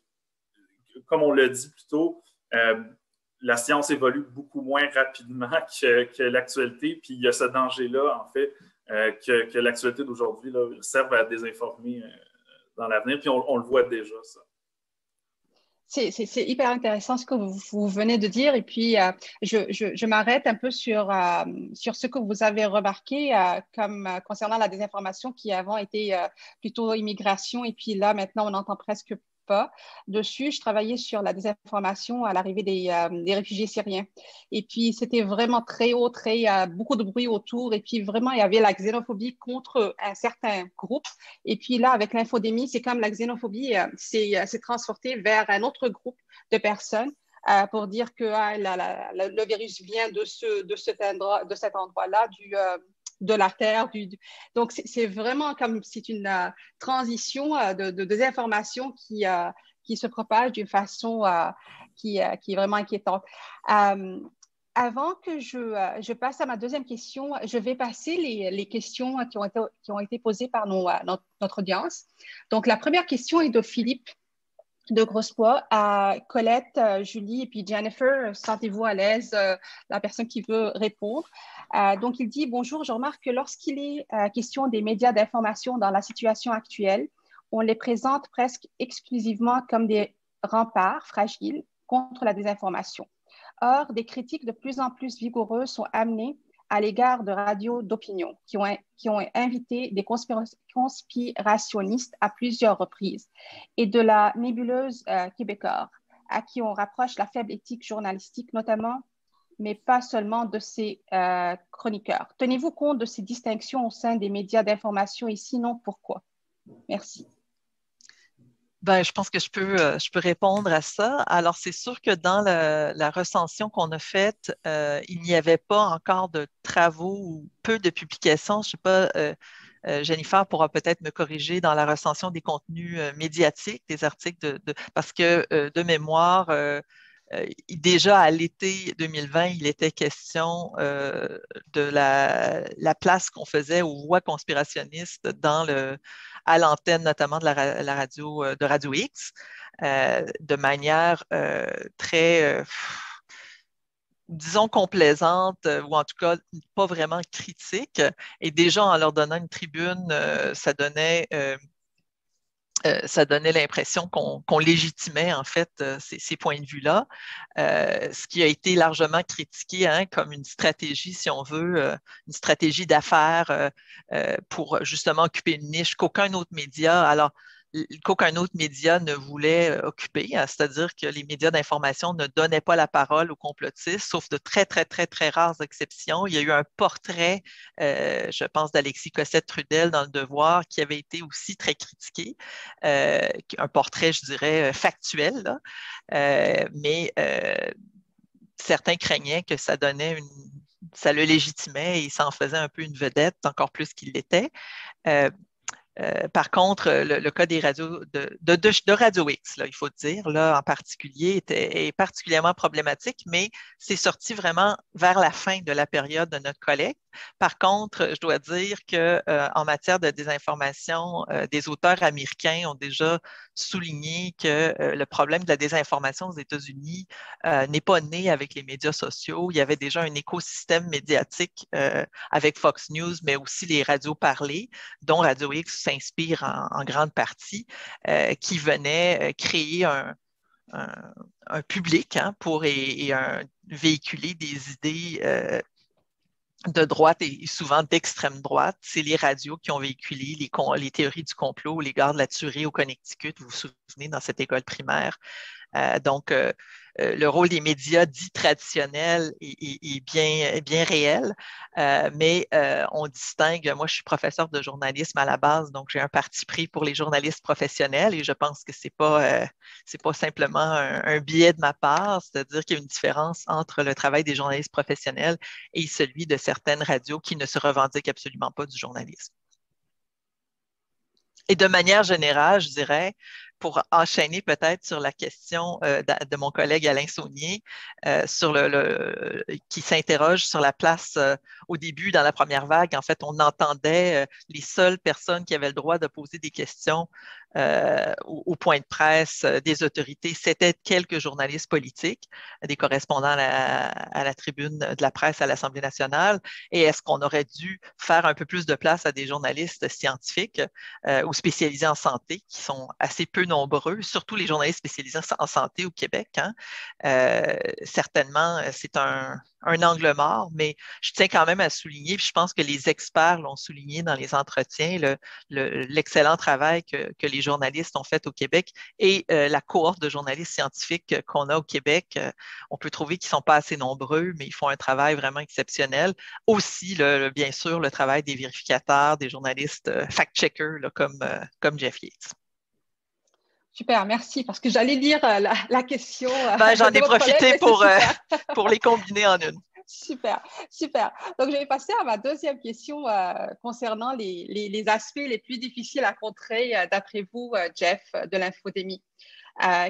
comme on l'a dit plus tôt, la science évolue beaucoup moins rapidement que l'actualité, puis il y a ce danger-là, en fait, que l'actualité d'aujourd'hui serve à désinformer dans l'avenir, puis on le voit déjà, ça. C'est hyper intéressant ce que vous venez de dire. Et puis, je m'arrête un peu sur ce que vous avez remarqué comme concernant la désinformation qui avant était plutôt immigration. Et puis là, maintenant, on n'entend presque pas dessus. Je travaillais sur la désinformation à l'arrivée des réfugiés syriens. Et puis, c'était vraiment très haut, beaucoup de bruit autour. Et puis, vraiment, il y avait la xénophobie contre un certain groupe. Et puis là, avec l'infodémie, c'est comme la xénophobie s'est transportée vers un autre groupe de personnes pour dire que le virus vient de cet endroit-là, de la Terre. Donc, c'est vraiment comme c'est une transition de désinformation qui se propage d'une façon qui est vraiment inquiétante. Avant que je passe à ma deuxième question, je vais passer les questions qui ont été posées par notre audience. Donc, la première question est de Philippe de Grosbois à Colette, Julie et puis Jennifer. Sentez-vous à l'aise, la personne qui veut répondre. Donc, il dit « Bonjour, je remarque que lorsqu'il est question des médias d'information dans la situation actuelle, on les présente presque exclusivement comme des remparts fragiles contre la désinformation. Or, des critiques de plus en plus vigoureuses sont amenées à l'égard de radios d'opinion qui ont invité des conspirationnistes à plusieurs reprises et de la nébuleuse québécoise à qui on rapproche la faible éthique journalistique notamment, mais pas seulement de ses chroniqueurs. Tenez-vous compte de ces distinctions au sein des médias d'information et sinon pourquoi? Merci. Ben, je pense que je peux répondre à ça. Alors, c'est sûr que dans la recension qu'on a faite, il n'y avait pas encore de travaux ou peu de publications. Je ne sais pas, Jennifer pourra peut-être me corriger dans la recension des contenus médiatiques, des articles parce que de mémoire, déjà à l'été 2020, il était question de la place qu'on faisait aux voix conspirationnistes à l'antenne, notamment de la radio de Radio X, de manière très, disons, complaisante, ou en tout cas pas vraiment critique. Et déjà, en leur donnant une tribune, ça donnait l'impression qu'on légitimait en fait ces points de vue-là, ce qui a été largement critiqué comme une stratégie, si on veut, une stratégie d'affaires pour justement occuper une niche qu'aucun autre média ne voulait occuper, c'est-à-dire que les médias d'information ne donnaient pas la parole aux complotistes, sauf de très, très, très, très rares exceptions. Il y a eu un portrait, je pense, d'Alexis Cossette-Trudel dans Le Devoir qui avait été aussi très critiqué, un portrait, je dirais, factuel, là. Mais certains craignaient que ça le légitimait et ça en faisait un peu une vedette, encore plus qu'il l'était. Par contre, le cas des radios de Radio X, là, il faut dire, là, en particulier, est particulièrement problématique, mais c'est sorti vraiment vers la fin de la période de notre collecte. Par contre, je dois dire qu'en matière de désinformation, des auteurs américains ont déjà souligné que le problème de la désinformation aux États-Unis n'est pas né avec les médias sociaux. Il y avait déjà un écosystème médiatique avec Fox News, mais aussi les radios parlées, dont Radio X s'inspire en grande partie, qui venait créer un public pour véhiculer des idées de droite et souvent d'extrême droite. C'est les radios qui ont véhiculé les théories du complot, les gardes de la tuerie au Connecticut, vous vous souvenez, dans cette école primaire, Donc, le rôle des médias dits traditionnels est bien réel, mais on distingue, moi je suis professeur de journalisme à la base, donc j'ai un parti pris pour les journalistes professionnels et je pense que c'est pas simplement un biais de ma part, c'est-à-dire qu'il y a une différence entre le travail des journalistes professionnels et celui de certaines radios qui ne se revendiquent absolument pas du journalisme. Et de manière générale, je dirais, pour enchaîner peut-être sur la question de mon collègue Alain Saunier, qui s'interroge sur la place au début, dans la première vague. En fait, on entendait les seules personnes qui avaient le droit de poser des questions au point de presse des autorités, c'était quelques journalistes politiques, des correspondants à la tribune de la presse à l'Assemblée nationale. Et est-ce qu'on aurait dû faire un peu plus de place à des journalistes scientifiques ou spécialisés en santé, qui sont assez peu nombreux, surtout les journalistes spécialisés en santé au Québec, hein? Certainement, c'est un angle mort, mais je tiens quand même à souligner, puis je pense que les experts l'ont souligné dans les entretiens, l'excellent travail que les journalistes ont fait au Québec et la cohorte de journalistes scientifiques qu'on a au Québec. On peut trouver qu'ils ne sont pas assez nombreux, mais ils font un travail vraiment exceptionnel. Aussi, bien sûr, le travail des vérificateurs, des journalistes fact-checkers comme Jeff Yates. Super, merci, parce que j'allais lire la question. J'en ai profité pour les combiner en une. Super, super. Donc, je vais passer à ma deuxième question concernant les aspects les plus difficiles à contrer, d'après vous, Jeff, de l'infodémie.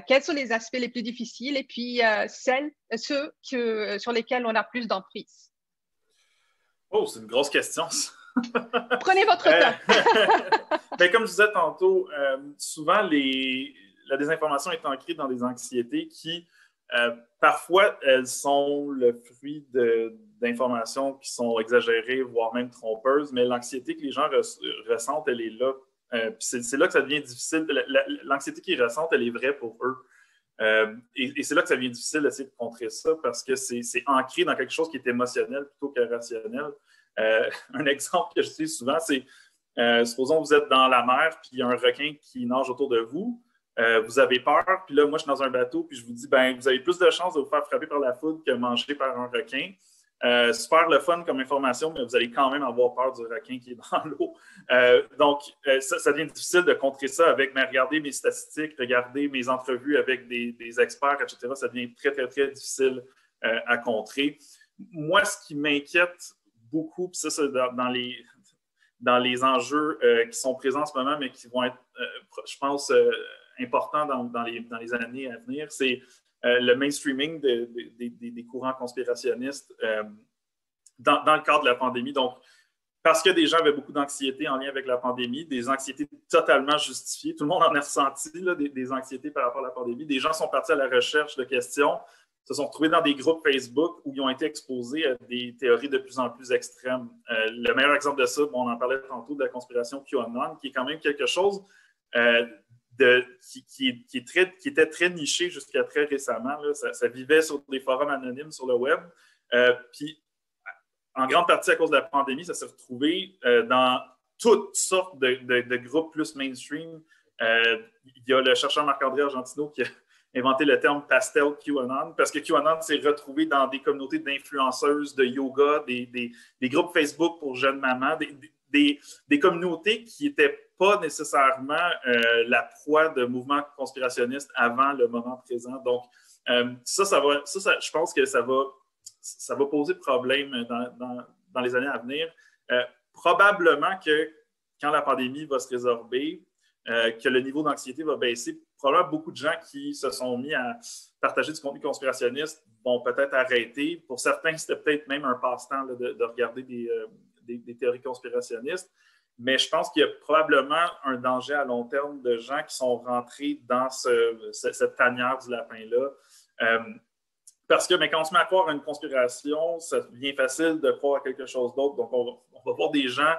Quels sont les aspects les plus difficiles et puis ceux sur lesquels on a plus d'emprise? Oh, c'est une grosse question, ça. Prenez votre temps. Comme je disais tantôt, souvent, la désinformation est ancrée dans des anxiétés qui, parfois, elles sont le fruit d'informations qui sont exagérées, voire même trompeuses, mais l'anxiété que les gens ressentent, elle est là. C'est là que ça devient difficile. L'anxiété qu'ils ressentent, elle est vraie pour eux. Et c'est là que ça devient difficile d'essayer de contrer ça parce que c'est ancré dans quelque chose qui est émotionnel plutôt que rationnel. Un exemple que je dis souvent, c'est supposons que vous êtes dans la mer puis il y a un requin qui nage autour de vous. Vous avez peur, puis là, moi, je suis dans un bateau, puis je vous dis, vous avez plus de chances de vous faire frapper par la foudre que manger par un requin. Super le fun comme information, mais vous allez quand même avoir peur du requin qui est dans l'eau. Donc, ça devient difficile de contrer ça avec, mais regardez mes statistiques, regardez mes entrevues avec des experts, etc. Ça devient très, très, très difficile à contrer. Moi, ce qui m'inquiète beaucoup, puis ça, c'est dans les enjeux qui sont présents en ce moment, mais qui vont être, je pense, importants dans les années à venir, c'est le mainstreaming des courants conspirationnistes dans le cadre de la pandémie. Donc, parce que des gens avaient beaucoup d'anxiété en lien avec la pandémie, des anxiétés totalement justifiées. Tout le monde en a ressenti là, des anxiétés par rapport à la pandémie. Des gens sont partis à la recherche de questions, se sont retrouvés dans des groupes Facebook où ils ont été exposés à des théories de plus en plus extrêmes. Le meilleur exemple de ça, on en parlait tantôt, de la conspiration QAnon, qui est quand même quelque chose qui était très niché jusqu'à très récemment. Là. Ça vivait sur des forums anonymes sur le web. Puis, en grande partie à cause de la pandémie, ça s'est retrouvé dans toutes sortes de groupes plus mainstream. Il y a le chercheur Marc-André Argentino qui a inventé le terme pastel QAnon, parce que QAnon s'est retrouvé dans des communautés d'influenceuses, de yoga, des groupes Facebook pour jeunes mamans, des communautés qui n'étaient pas nécessairement la proie de mouvements conspirationnistes avant le moment présent. Donc, je pense que ça va poser problème dans les années à venir. Probablement que quand la pandémie va se résorber, que le niveau d'anxiété va baisser, probablement beaucoup de gens qui se sont mis à partager du contenu conspirationniste vont peut-être arrêter. Pour certains, c'était peut-être même un passe-temps là, de regarder des théories conspirationnistes. Mais je pense qu'il y a probablement un danger à long terme de gens qui sont rentrés dans cette tanière du lapin-là. Parce que quand on se met à croire à une conspiration, ça devient facile de croire à quelque chose d'autre. Donc, on va voir des gens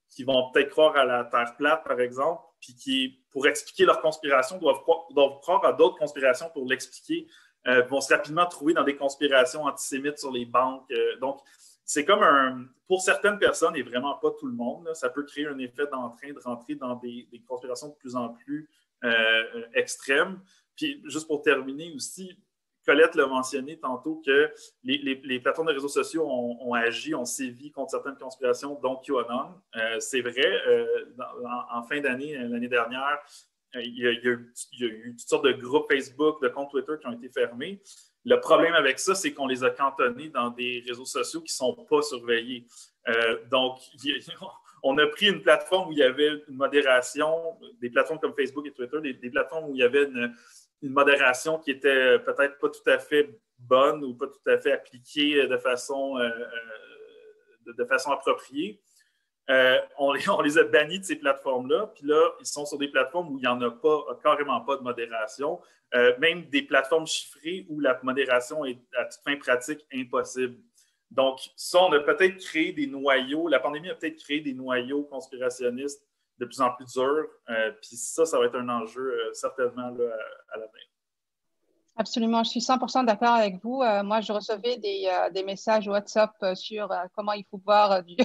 qui vont peut-être croire à la Terre plate, par exemple, puis qui, pour expliquer leur conspiration, doivent croire à d'autres conspirations pour l'expliquer, vont se rapidement trouver dans des conspirations antisémites sur les banques. Donc, c'est comme pour certaines personnes, et vraiment pas tout le monde, là, ça peut créer un effet d'entrain de rentrer dans des conspirations de plus en plus extrêmes. Puis, juste pour terminer aussi, Colette l'a mentionné tantôt que les plateformes de réseaux sociaux ont agi, ont sévi contre certaines conspirations, dont QAnon. C'est vrai, en fin d'année, l'année dernière, il y a eu toutes sortes de groupes Facebook, de comptes Twitter qui ont été fermés. Le problème avec ça, c'est qu'on les a cantonnés dans des réseaux sociaux qui ne sont pas surveillés. Donc, on a pris une plateforme où il y avait une modération, des plateformes comme Facebook et Twitter, des plateformes où il y avait une modération qui était peut-être pas tout à fait bonne ou pas tout à fait appliquée de façon appropriée. On les a bannis de ces plateformes-là, puis là, ils sont sur des plateformes où il n'y en a pas, carrément pas de modération, même des plateformes chiffrées où la modération est à toute fin pratique impossible. Donc, ça, on a peut-être créé des noyaux, la pandémie a peut-être créé des noyaux conspirationnistes de plus en plus durs, puis ça va être un enjeu certainement là, à l'avenir. Absolument, je suis 100% d'accord avec vous. Moi, je recevais des messages WhatsApp sur comment il faut boire de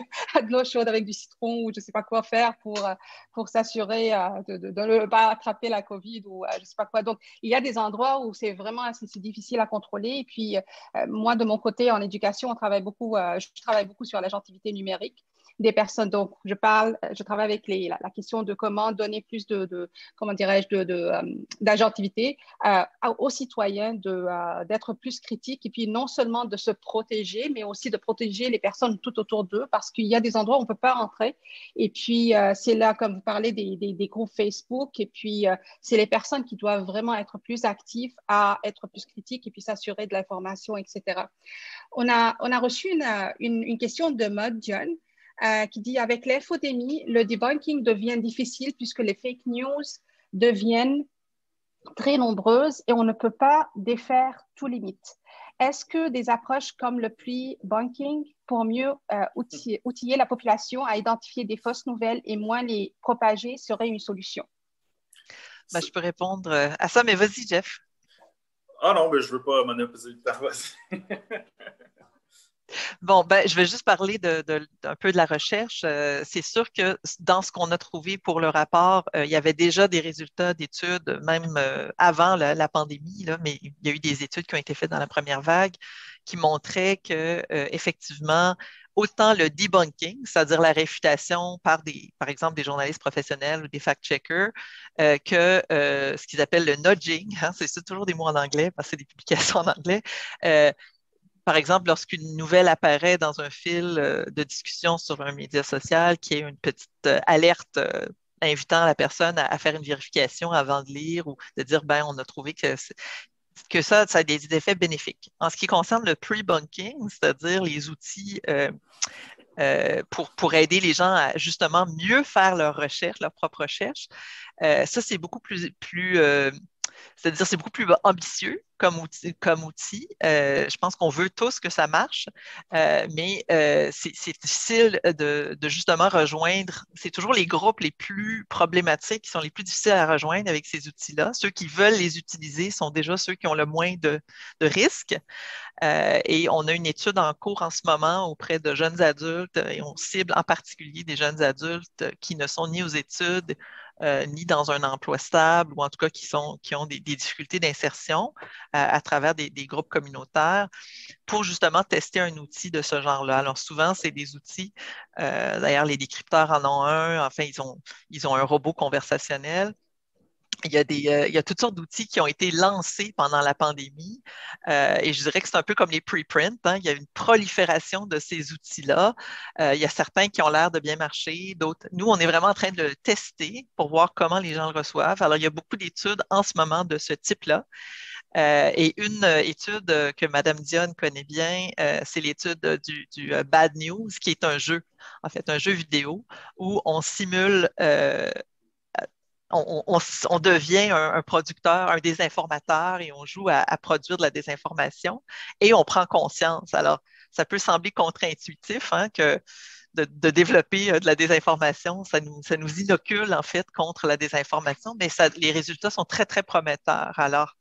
l'eau chaude avec du citron ou je ne sais pas quoi faire pour s'assurer de ne pas attraper la COVID ou je ne sais pas quoi. Donc, il y a des endroits où c'est vraiment c'est difficile à contrôler. Et puis, moi, de mon côté, en éducation, je travaille beaucoup sur l'agentivité numérique des personnes. Donc, je travaille avec la question de comment donner plus comment dirais-je, d'agentivité aux citoyens d'être plus critiques et puis non seulement de se protéger, mais aussi de protéger les personnes tout autour d'eux parce qu'il y a des endroits où on ne peut pas rentrer. Et puis, c'est là, comme vous parlez, des groupes Facebook et puis c'est les personnes qui doivent vraiment être plus actives à être plus critiques et puis s'assurer de l'information, etc. On a reçu une question de Maud John qui dit « Avec l'infodémie, le debunking devient difficile puisque les fake news deviennent très nombreuses et on ne peut pas défaire tous les mythes. Est-ce que des approches comme le pre-bunking pour mieux outiller la population à identifier des fausses nouvelles et moins les propager serait une solution? » Ben, je peux répondre à ça, mais vas-y, Jeff. Ah non, mais je ne veux pas monopoliser le temps. Bon, ben, je vais juste parler un peu de la recherche. C'est sûr que dans ce qu'on a trouvé pour le rapport, il y avait déjà des résultats d'études, même avant la pandémie, là, mais il y a eu des études qui ont été faites dans la première vague qui montraient que, effectivement, autant le debunking, c'est-à-dire la réfutation par exemple, des journalistes professionnels ou des fact-checkers, que ce qu'ils appellent le nudging, hein, c'est toujours des mots en anglais parce que c'est des publications en anglais, par exemple, lorsqu'une nouvelle apparaît dans un fil de discussion sur un média social, qui est une petite alerte invitant la personne à faire une vérification avant de lire ou de dire, ben, on a trouvé que ça a des effets bénéfiques. En ce qui concerne le pre-bunking, c'est-à-dire les outils pour aider les gens à justement mieux faire leur recherche, leur propre recherche, ça, c'est beaucoup plus c'est-à-dire, c'est beaucoup plus ambitieux comme outil. Je pense qu'on veut tous que ça marche, mais c'est difficile de justement rejoindre. C'est toujours les groupes les plus problématiques qui sont les plus difficiles à rejoindre avec ces outils-là. Ceux qui veulent les utiliser sont déjà ceux qui ont le moins de risques. Et on a une étude en cours en ce moment auprès de jeunes adultes et on cible en particulier des jeunes adultes qui ne sont ni aux études, ni dans un emploi stable ou en tout cas qui ont des difficultés d'insertion à travers des groupes communautaires pour justement tester un outil de ce genre-là. Alors souvent, c'est des outils, d'ailleurs les décrypteurs en ont un, enfin ils ont un robot conversationnel. Il y a toutes sortes d'outils qui ont été lancés pendant la pandémie et je dirais que c'est un peu comme les preprints. Hein. Il y a une prolifération de ces outils-là. Il y a certains qui ont l'air de bien marcher, d'autres. Nous, on est vraiment en train de le tester pour voir comment les gens le reçoivent. Alors, il y a beaucoup d'études en ce moment de ce type-là. Et une étude que Mme Dionne connaît bien, c'est l'étude du Bad News, qui est un jeu, en fait, un jeu vidéo où on simule on devient un producteur, un désinformateur et on joue à produire de la désinformation et on prend conscience. Alors, ça peut sembler contre-intuitif hein, que de développer de la désinformation, ça nous inocule en fait contre la désinformation, mais les résultats sont très, très prometteurs. Alors,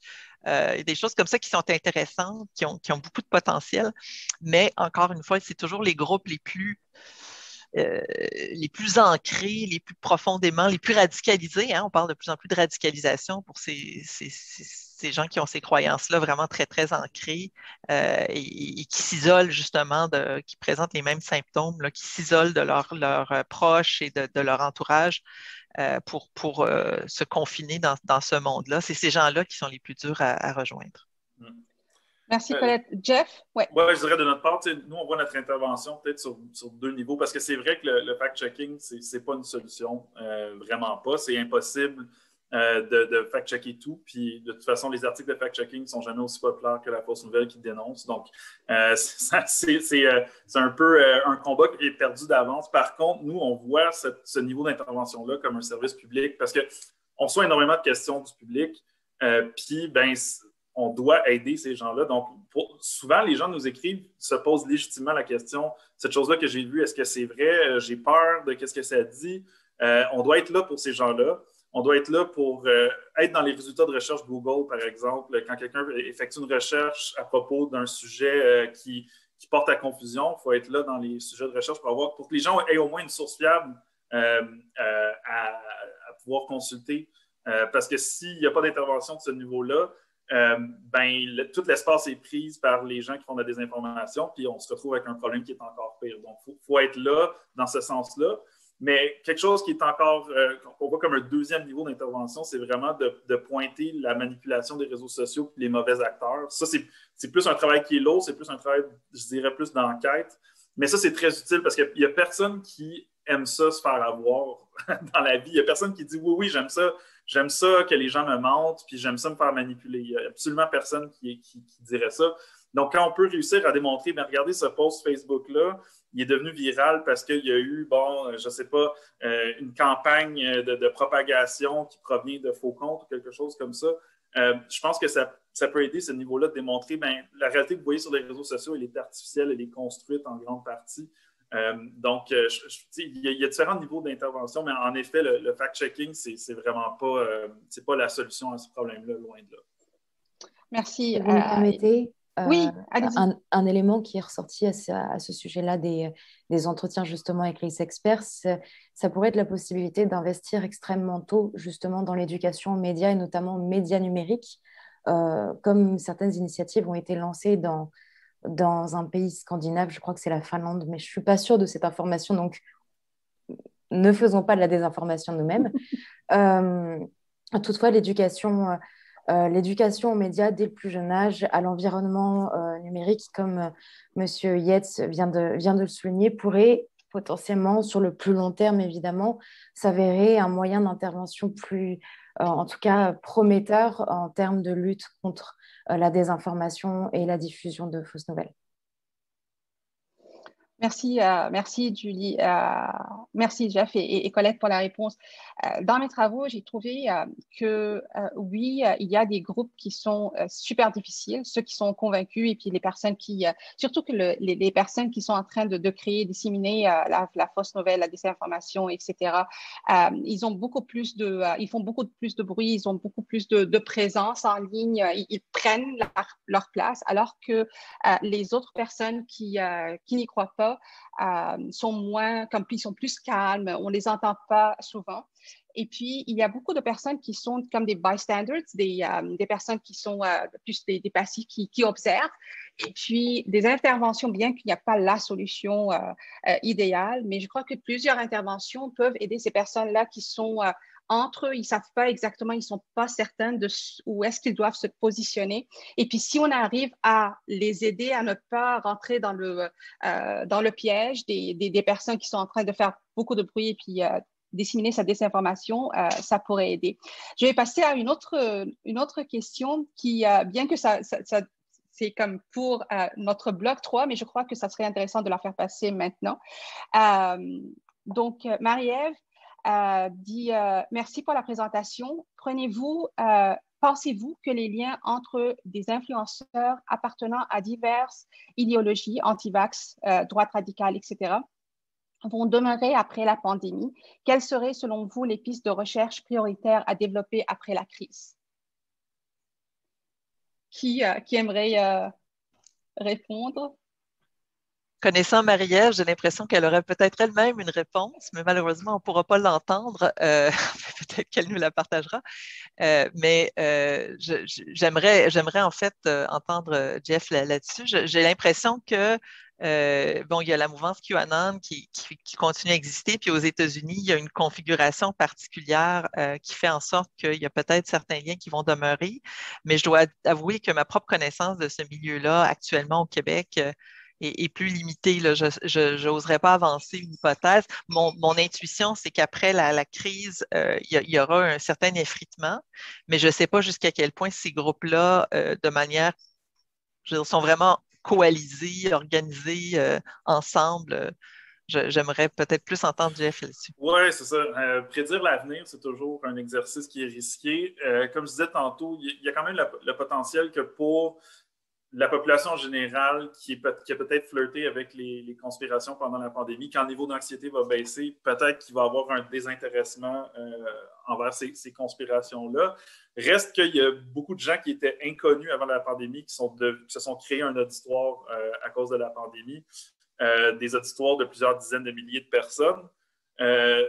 il y a des choses comme ça qui sont intéressantes, qui ont beaucoup de potentiel, mais encore une fois, c'est toujours les groupes les plus les plus ancrés, les plus profondément, les plus radicalisés. Hein, on parle de plus en plus de radicalisation pour ces gens qui ont ces croyances-là vraiment très, très ancrées et qui s'isolent justement, qui présentent les mêmes symptômes, là, qui s'isolent de leurs proches et de leur entourage pour se confiner dans ce monde-là. C'est ces gens-là qui sont les plus durs à rejoindre. Merci, Colette. Jeff? Ouais, je dirais de notre part, nous, on voit notre intervention peut-être sur deux niveaux, parce que c'est vrai que le fact-checking, c'est pas une solution, vraiment pas. C'est impossible de fact-checker tout. Puis, de toute façon, les articles de fact-checking ne sont jamais aussi populaires que la fausse nouvelle qui dénonce. Donc, c'est un peu un combat qui est perdu d'avance. Par contre, nous, on voit ce niveau d'intervention-là comme un service public, parce qu'on reçoit énormément de questions du public. Puis, ben, on doit aider ces gens-là. Donc, souvent, les gens nous écrivent, se posent légitimement la question, cette chose-là que j'ai vue, est-ce que c'est vrai? J'ai peur de qu'est-ce que ça dit? On doit être là pour ces gens-là. On doit être là pour être dans les résultats de recherche Google, par exemple. Quand quelqu'un effectue une recherche à propos d'un sujet qui porte à confusion, il faut être là dans les sujets de recherche pour que les gens aient au moins une source fiable à pouvoir consulter. Parce que s'il n'y a pas d'intervention de ce niveau-là, tout l'espace est pris par les gens qui font de la désinformation, puis on se retrouve avec un problème qui est encore pire. Donc, il faut être là dans ce sens-là. Mais quelque chose qui est encore, qu'on voit comme un deuxième niveau d'intervention, c'est vraiment de pointer la manipulation des réseaux sociaux et les mauvais acteurs. Ça, c'est plus un travail qui est lourd, c'est plus un travail, je dirais, plus d'enquête. Mais ça, c'est très utile parce qu'il n'y a personne qui aime ça, se faire avoir dans la vie. Il n'y a personne qui dit oui, j'aime ça. J'aime ça que les gens me mentent, puis j'aime ça me faire manipuler. Il n'y a absolument personne qui dirait ça. Donc, quand on peut réussir à démontrer, bien, regardez ce post Facebook-là, il est devenu viral parce qu'il y a eu, je ne sais pas, une campagne de propagation qui provient de faux comptes ou quelque chose comme ça. Je pense que ça peut aider ce niveau-là de démontrer, bien, la réalité que vous voyez sur les réseaux sociaux, elle est artificielle, elle est construite en grande partie. Donc, il y a différents niveaux d'intervention, mais en effet, le fact-checking, c'est vraiment pas la solution à ce problème-là, loin de là. Merci. Si vous me permettez, oui, allez-y. Un élément qui est ressorti à ce sujet-là des entretiens justement avec les experts, ça pourrait être la possibilité d'investir extrêmement tôt justement dans l'éducation aux médias et notamment aux médias numériques, comme certaines initiatives ont été lancées dans un pays scandinave, je crois que c'est la Finlande, mais je ne suis pas sûre de cette information, donc ne faisons pas de la désinformation nous-mêmes. Toutefois, l'éducation aux médias dès le plus jeune âge, à l'environnement numérique, comme M. Yates vient de le souligner, pourrait potentiellement, sur le plus long terme évidemment, s'avérer un moyen d'intervention plus, en tout cas prometteur en termes de lutte contre la désinformation et la diffusion de fausses nouvelles. Merci, Julie. Merci, Jeff et Colette pour la réponse. Dans mes travaux, j'ai trouvé que oui, il y a des groupes qui sont super difficiles, ceux qui sont convaincus et puis les personnes qui, surtout que les personnes qui sont en train de créer, disséminer la fausse nouvelle, la désinformation, etc. Ils font beaucoup plus de bruit, ils ont beaucoup plus de présence en ligne, ils prennent leur place, alors que les autres personnes qui n'y croient pas sont moins, ils sont plus calmes, on les entend pas souvent. Et puis, il y a beaucoup de personnes qui sont comme des bystanders, des personnes qui sont plus des passifs qui observent. Et puis, des interventions, bien qu'il n'y a pas la solution idéale, mais je crois que plusieurs interventions peuvent aider ces personnes-là qui sont entre eux, ils ne savent pas exactement, ils ne sont pas certains de où est-ce qu'ils doivent se positionner. Et puis, si on arrive à les aider à ne pas rentrer dans le piège des personnes qui sont en train de faire beaucoup de bruit et puis disséminer sa désinformation, ça pourrait aider. Je vais passer à une autre question qui, bien que ça c'est comme pour notre bloc 3, mais je crois que ça serait intéressant de la faire passer maintenant. Donc, Marie-Ève dit merci pour la présentation. Pensez-vous que les liens entre des influenceurs appartenant à diverses idéologies, anti-vax, droite radicale, etc., vont demeurer après la pandémie? Quelles seraient, selon vous, les pistes de recherche prioritaires à développer après la crise? Qui aimerait répondre? Connaissant Marie-Ève, j'ai l'impression qu'elle aurait peut-être elle-même une réponse, mais malheureusement, on ne pourra pas l'entendre. Peut-être qu'elle nous la partagera. J'aimerais en fait entendre Jeff là-dessus. J'ai l'impression que bon, il y a la mouvance QAnon qui continue à exister, puis aux États-Unis, il y a une configuration particulière qui fait en sorte qu'il y a peut-être certains liens qui vont demeurer, mais je dois avouer que ma propre connaissance de ce milieu-là actuellement au Québec est plus limitée. Je n'oserais pas avancer une hypothèse. Mon intuition, c'est qu'après la crise, il y aura un certain effritement, mais je ne sais pas jusqu'à quel point ces groupes-là, de manière, je veux dire, sont vraiment coalisés, organisés ensemble. J'aimerais peut-être plus entendre Jeff là-dessus. Oui, c'est ça. Prédire l'avenir, c'est toujours un exercice qui est risqué. Comme je disais tantôt, il y a quand même le potentiel que pour la population générale qui a peut-être flirté avec les conspirations pendant la pandémie, quand le niveau d'anxiété va baisser, peut-être qu'il va y avoir un désintéressement envers ces conspirations-là. Reste qu'il y a beaucoup de gens qui étaient inconnus avant la pandémie, qui se sont créés un auditoire à cause de la pandémie, des auditoires de plusieurs dizaines de milliers de personnes.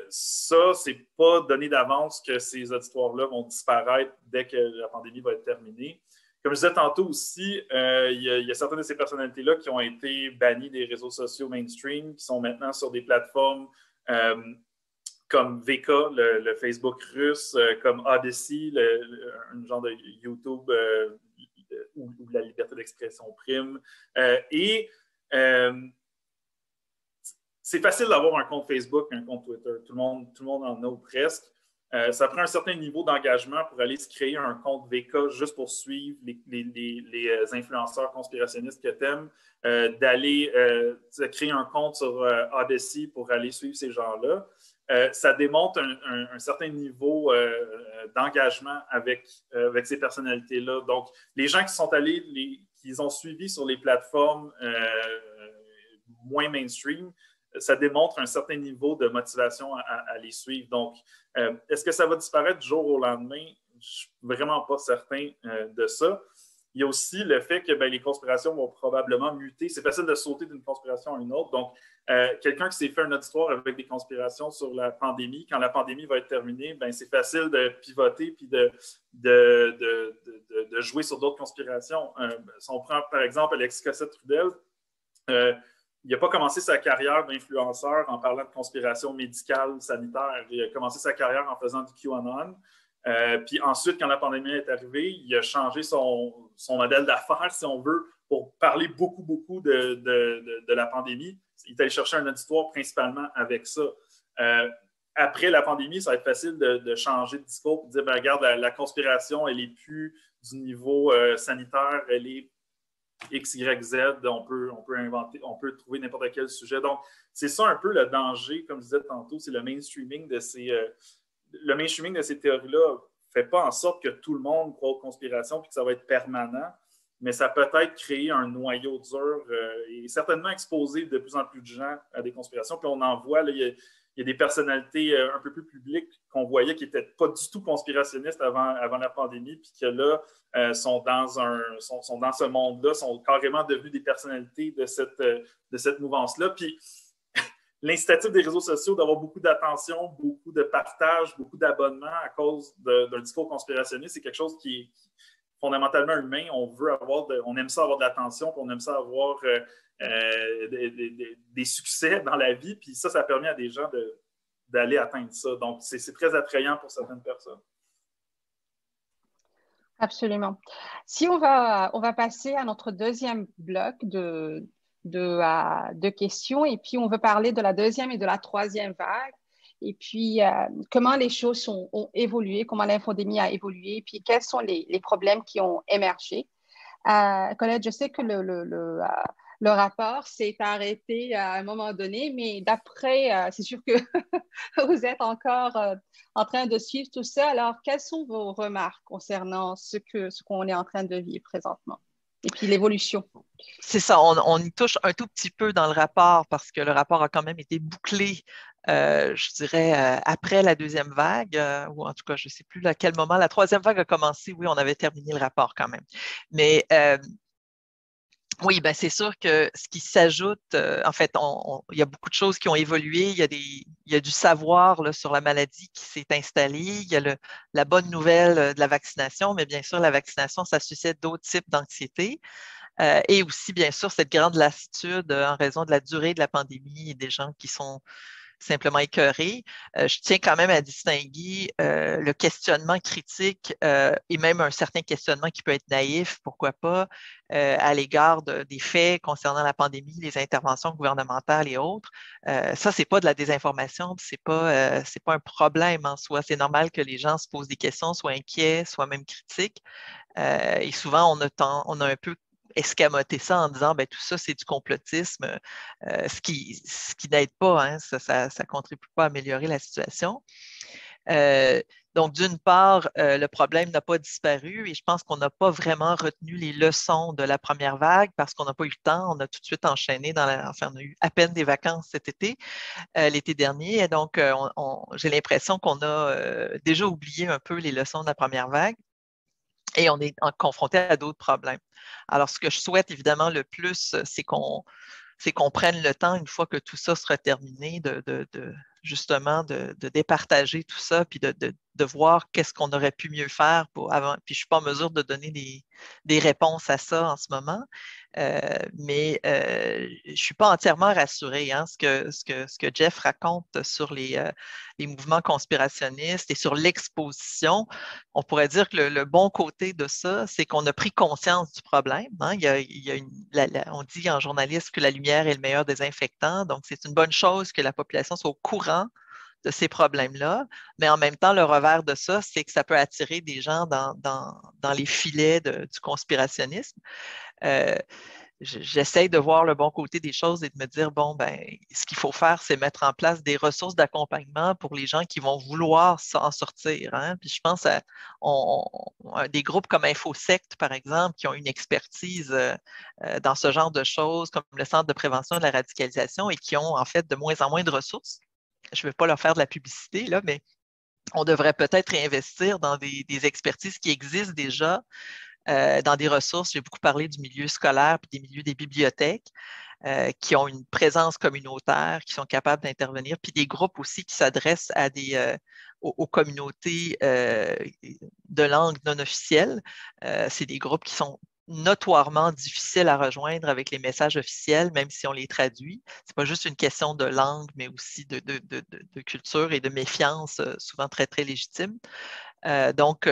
Ça, c'est pas donné d'avance que ces auditoires-là vont disparaître dès que la pandémie va être terminée. Comme je disais tantôt aussi, il y a certaines de ces personnalités-là qui ont été bannies des réseaux sociaux mainstream, qui sont maintenant sur des plateformes comme VK, le Facebook russe, comme Odyssey, un genre de YouTube où la liberté d'expression prime. C'est facile d'avoir un compte Facebook, un compte Twitter. Tout le monde en a ou presque. Ça prend un certain niveau d'engagement pour aller se créer un compte VK juste pour suivre les influenceurs conspirationnistes que tu aimes, d'aller créer un compte sur Odyssey pour aller suivre ces gens-là. Ça démontre un certain niveau d'engagement avec ces personnalités-là. Donc, les gens qui sont allés, qui ont suivi sur les plateformes moins mainstream, ça démontre un certain niveau de motivation à les suivre. Donc, est-ce que ça va disparaître du jour au lendemain? Je ne suis vraiment pas certain de ça. Il y a aussi le fait que les conspirations vont probablement muter. C'est facile de sauter d'une conspiration à une autre. Donc, quelqu'un qui s'est fait un auditoire avec des conspirations sur la pandémie, quand la pandémie va être terminée, c'est facile de pivoter puis de jouer sur d'autres conspirations. Si on prend, par exemple, Alexis Cossette-Trudel, il n'a pas commencé sa carrière d'influenceur en parlant de conspiration médicale, sanitaire. Il a commencé sa carrière en faisant du QAnon. Puis ensuite, quand la pandémie est arrivée, il a changé son modèle d'affaires, si on veut, pour parler beaucoup de la pandémie. Il est allé chercher un auditoire principalement avec ça. Après la pandémie, ça va être facile de changer de discours et de dire, regarde, la conspiration, elle n'est plus du niveau sanitaire, elle est X, Y, Z, on peut inventer, on peut trouver n'importe quel sujet. Donc, c'est ça un peu le danger, comme je disais tantôt, c'est le mainstreaming de ces théories-là ne fait pas en sorte que tout le monde croit aux conspirations et que ça va être permanent, mais ça peut être créer un noyau dur et certainement exposer de plus en plus de gens à des conspirations. Puis on en voit, là, il y a des personnalités un peu plus publiques qu'on voyait qui n'étaient pas du tout conspirationnistes avant la pandémie, puis que là, sont dans ce monde-là, sont carrément devenus des personnalités de cette mouvance-là. Puis l'incitatif des réseaux sociaux d'avoir beaucoup d'attention, beaucoup de partage, beaucoup d'abonnements à cause d'un discours conspirationniste, c'est quelque chose qui est fondamentalement humain. On aime ça avoir de l'attention, puis on aime ça avoir des succès dans la vie, puis ça permet à des gens d'aller atteindre ça. Donc, c'est très attrayant pour certaines personnes. Absolument. Si on va passer à notre deuxième bloc de questions, et puis on veut parler de la deuxième et de la troisième vague, et puis comment les choses ont évolué, comment l'infodémie a évolué, puis quels sont les problèmes qui ont émergé. Colette, je sais que le rapport s'est arrêté à un moment donné, mais d'après, c'est sûr que vous êtes encore en train de suivre tout ça. Alors, quelles sont vos remarques concernant ce qu'on est en train de vivre présentement? Et puis l'évolution. C'est ça, on y touche un tout petit peu dans le rapport parce que le rapport a quand même été bouclé, je dirais, après la deuxième vague, ou en tout cas, je ne sais plus à quel moment. La troisième vague a commencé, oui, on avait terminé le rapport quand même. Mais Oui, ben c'est sûr que ce qui s'ajoute, en fait, il y a beaucoup de choses qui ont évolué. Il y a du savoir là, sur la maladie qui s'est installé. Il y a la bonne nouvelle de la vaccination, mais bien sûr, la vaccination, ça suscite d'autres types d'anxiété. Et aussi, bien sûr, cette grande lassitude en raison de la durée de la pandémie et des gens qui sont simplement écœurés. Je tiens quand même à distinguer le questionnement critique et même un certain questionnement qui peut être naïf, pourquoi pas, à l'égard des faits concernant la pandémie, les interventions gouvernementales et autres. Ça, c'est pas de la désinformation, c'est pas un problème en soi. C'est normal que les gens se posent des questions, soient inquiets, soient même critiques. Et souvent, on a un peu escamoté ça en disant ben, tout ça, c'est du complotisme, ce qui n'aide pas, hein, ça contribue pas à améliorer la situation. Donc, d'une part, le problème n'a pas disparu et je pense qu'on n'a pas vraiment retenu les leçons de la première vague parce qu'on n'a pas eu le temps. On a tout de suite enchaîné enfin, on a eu à peine des vacances cet été, l'été dernier. Et donc, j'ai l'impression qu'on a déjà oublié un peu les leçons de la première vague. Et on est confronté à d'autres problèmes. Alors, ce que je souhaite évidemment le plus, c'est qu'on prenne le temps, une fois que tout ça sera terminé, justement de départager tout ça, puis de voir qu'est-ce qu'on aurait pu mieux faire avant. Puis je ne suis pas en mesure de donner des réponses à ça en ce moment, mais je ne suis pas entièrement rassurée. Hein, ce que Jeff raconte sur les mouvements conspirationnistes et sur l'exposition, on pourrait dire que le bon côté de ça, c'est qu'on a pris conscience du problème. Hein. On dit en journaliste que la lumière est le meilleur désinfectant, donc c'est une bonne chose que la population soit au courant de ces problèmes-là, mais en même temps, le revers de ça, c'est que ça peut attirer des gens dans les filets du conspirationnisme. J'essaie de voir le bon côté des choses et de me dire, bon, ben, ce qu'il faut faire, c'est mettre en place des ressources d'accompagnement pour les gens qui vont vouloir s'en sortir. Hein. Puis je pense à des groupes comme InfoSect, par exemple, qui ont une expertise dans ce genre de choses, comme le Centre de prévention de la radicalisation, et qui ont en fait de moins en moins de ressources. Je ne vais pas leur faire de la publicité, là, mais on devrait peut-être réinvestir dans des expertises qui existent déjà, dans des ressources. J'ai beaucoup parlé du milieu scolaire et des milieux des bibliothèques qui ont une présence communautaire, qui sont capables d'intervenir, puis des groupes aussi qui s'adressent à aux communautés de langue non officielle. C'est des groupes qui sont notoirement difficiles à rejoindre avec les messages officiels, même si on les traduit. Ce n'est pas juste une question de langue, mais aussi de culture et de méfiance, souvent très, très légitime. Donc,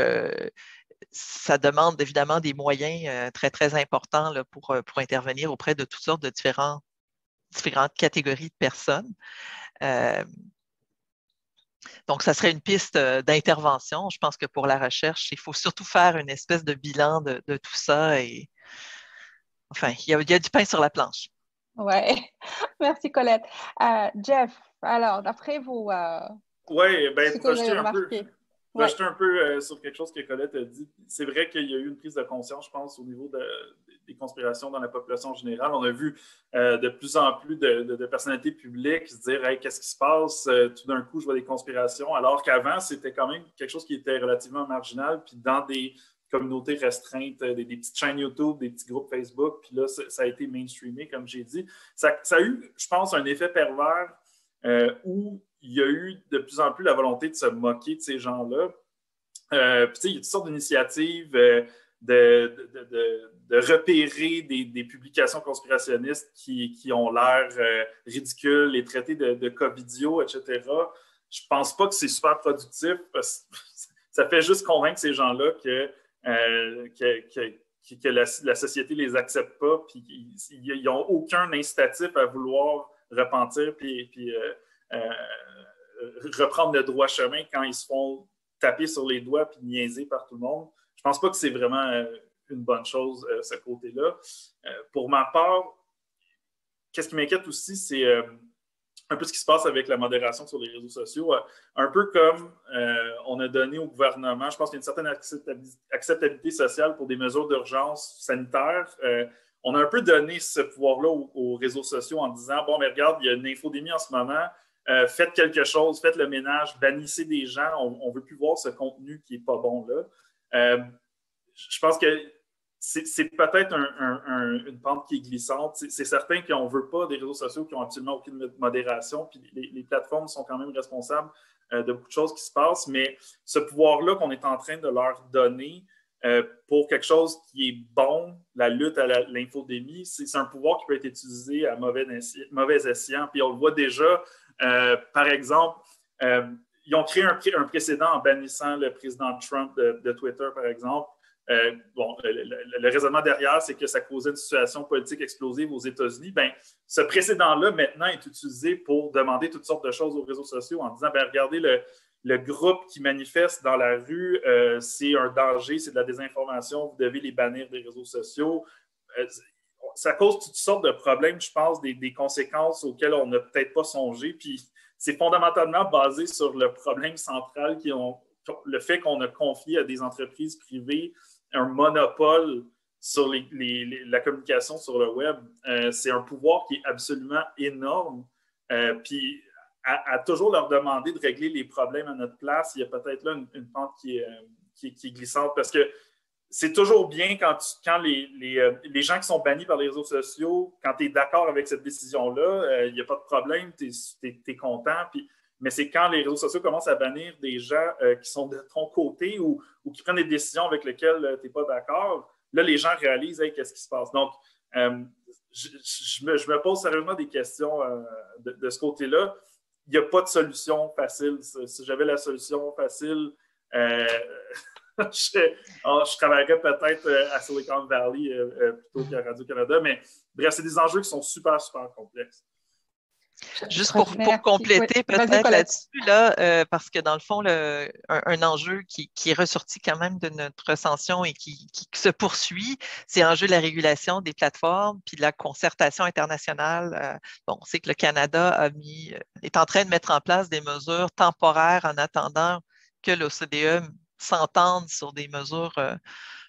ça demande évidemment des moyens très, très importants là, pour intervenir auprès de toutes sortes de différentes catégories de personnes. Donc, ça serait une piste d'intervention. Je pense que pour la recherche, il faut surtout faire une espèce de bilan de tout ça. Et enfin, il y a du pain sur la planche. Oui, merci Colette. Jeff, alors, d'après vous, oui, bien, ce pour que vous avez ajouter un peu, remarqué. rajouter un peu sur quelque chose que Colette a dit, c'est vrai qu'il y a eu une prise de conscience, je pense, au niveau des conspirations dans la population générale. On a vu de plus en plus de personnalités publiques se dire hey, qu'est-ce qui se passe? Tout d'un coup, je vois des conspirations, alors qu'avant, c'était quand même quelque chose qui était relativement marginal, puis dans des communautés restreintes, des petites chaînes YouTube, des petits groupes Facebook, puis là, ça a été mainstreamé, comme j'ai dit. Ça a eu, je pense, un effet pervers où il y a eu de plus en plus la volonté de se moquer de ces gens-là. Puis, il y a toutes sortes d'initiatives de repérer des publications conspirationnistes qui ont l'air ridicules, et traitées de covidios, etc. Je pense pas que c'est super productif parce que ça fait juste convaincre ces gens-là que la société ne les accepte pas, puis ils n'ont aucun incitatif à vouloir repentir, puis reprendre le droit chemin quand ils se font taper sur les doigts puis niaiser par tout le monde. Je pense pas que c'est vraiment une bonne chose, ce côté-là. Pour ma part, qu'est-ce qui m'inquiète aussi, c'est un peu ce qui se passe avec la modération sur les réseaux sociaux. Un peu comme on a donné au gouvernement, je pense qu'il y a une certaine acceptabilité sociale pour des mesures d'urgence sanitaire. On a un peu donné ce pouvoir-là aux réseaux sociaux en disant, bon, mais regarde, il y a une infodémie en ce moment, faites quelque chose, faites le ménage, bannissez des gens, on ne veut plus voir ce contenu qui n'est pas bon là. Je pense que c'est peut-être une pente qui est glissante. C'est certain qu'on ne veut pas des réseaux sociaux qui n'ont absolument aucune modération, puis les plateformes sont quand même responsables de beaucoup de choses qui se passent, mais ce pouvoir-là qu'on est en train de leur donner pour quelque chose qui est bon, la lutte à l'infodémie, c'est un pouvoir qui peut être utilisé à mauvais escient. Puis on le voit déjà, par exemple, ils ont créé un précédent en bannissant le président Trump de Twitter, par exemple. Le raisonnement derrière, c'est que ça causait une situation politique explosive aux États-Unis. Bien, ce précédent-là, maintenant, est utilisé pour demander toutes sortes de choses aux réseaux sociaux en disant, bien, regardez, le groupe qui manifeste dans la rue, c'est un danger, c'est de la désinformation, vous devez les bannir des réseaux sociaux. Ça cause toutes sortes de problèmes, je pense, des conséquences auxquelles on n'a peut-être pas songé. Puis, c'est fondamentalement basé sur le problème central le fait qu'on a confié à des entreprises privées un monopole sur la communication sur le web. C'est un pouvoir qui est absolument énorme. Puis, à toujours leur demander de régler les problèmes à notre place, il y a peut-être là une pente qui est glissante parce que c'est toujours bien quand les gens qui sont bannis par les réseaux sociaux, quand tu es d'accord avec cette décision-là, il n'y a pas de problème, tu es content. Mais c'est quand les réseaux sociaux commencent à bannir des gens qui sont de ton côté ou qui prennent des décisions avec lesquelles tu n'es pas d'accord, là, les gens réalisent hey, qu'est-ce qui se passe. Donc, je me pose sérieusement des questions de ce côté-là. Il n'y a pas de solution facile. Si j'avais la solution facile, je travaillerais peut-être à Silicon Valley plutôt qu'à Radio-Canada. Mais bref, c'est des enjeux qui sont super, super complexes. Juste pour compléter peut-être là-dessus, là, parce que dans le fond, un enjeu qui est ressorti quand même de notre recension et qui se poursuit, c'est l'enjeu de la régulation des plateformes puis de la concertation internationale. Bon, on sait que le Canada est en train de mettre en place des mesures temporaires en attendant que l'OCDE s'entende sur des mesures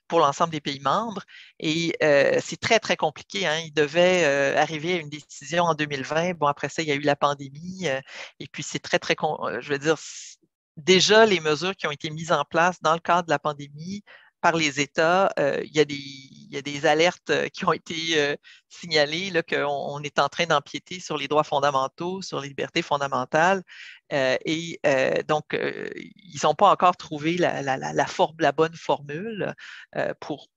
pour l'ensemble des pays membres. Et c'est très, très compliqué. Hein. Il devait arriver à une décision en 2020. Bon, après ça, il y a eu la pandémie. Et puis, c'est très, très... je veux dire, déjà, les mesures qui ont été mises en place dans le cadre de la pandémie par les États, il y a des alertes qui ont été signalées là, qu'on est en train d'empiéter sur les droits fondamentaux, sur les libertés fondamentales. Donc, ils n'ont pas encore trouvé la bonne formule pour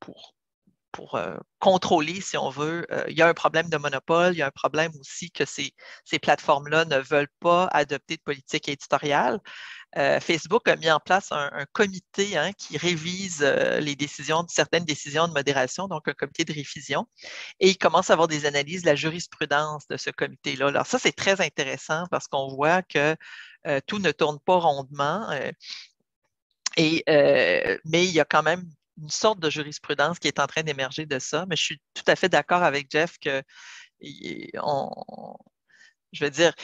contrôler, si on veut. Il y a un problème de monopole, il y a un problème aussi que ces plateformes-là ne veulent pas adopter de politique éditoriale. Facebook a mis en place un comité qui révise certaines décisions de modération, donc un comité de révision, et il commence à avoir des analyses de la jurisprudence de ce comité-là. Alors ça, c'est très intéressant parce qu'on voit que tout ne tourne pas rondement, mais il y a quand même une sorte de jurisprudence qui est en train d'émerger de ça, mais je suis tout à fait d'accord avec Jeff que je veux dire,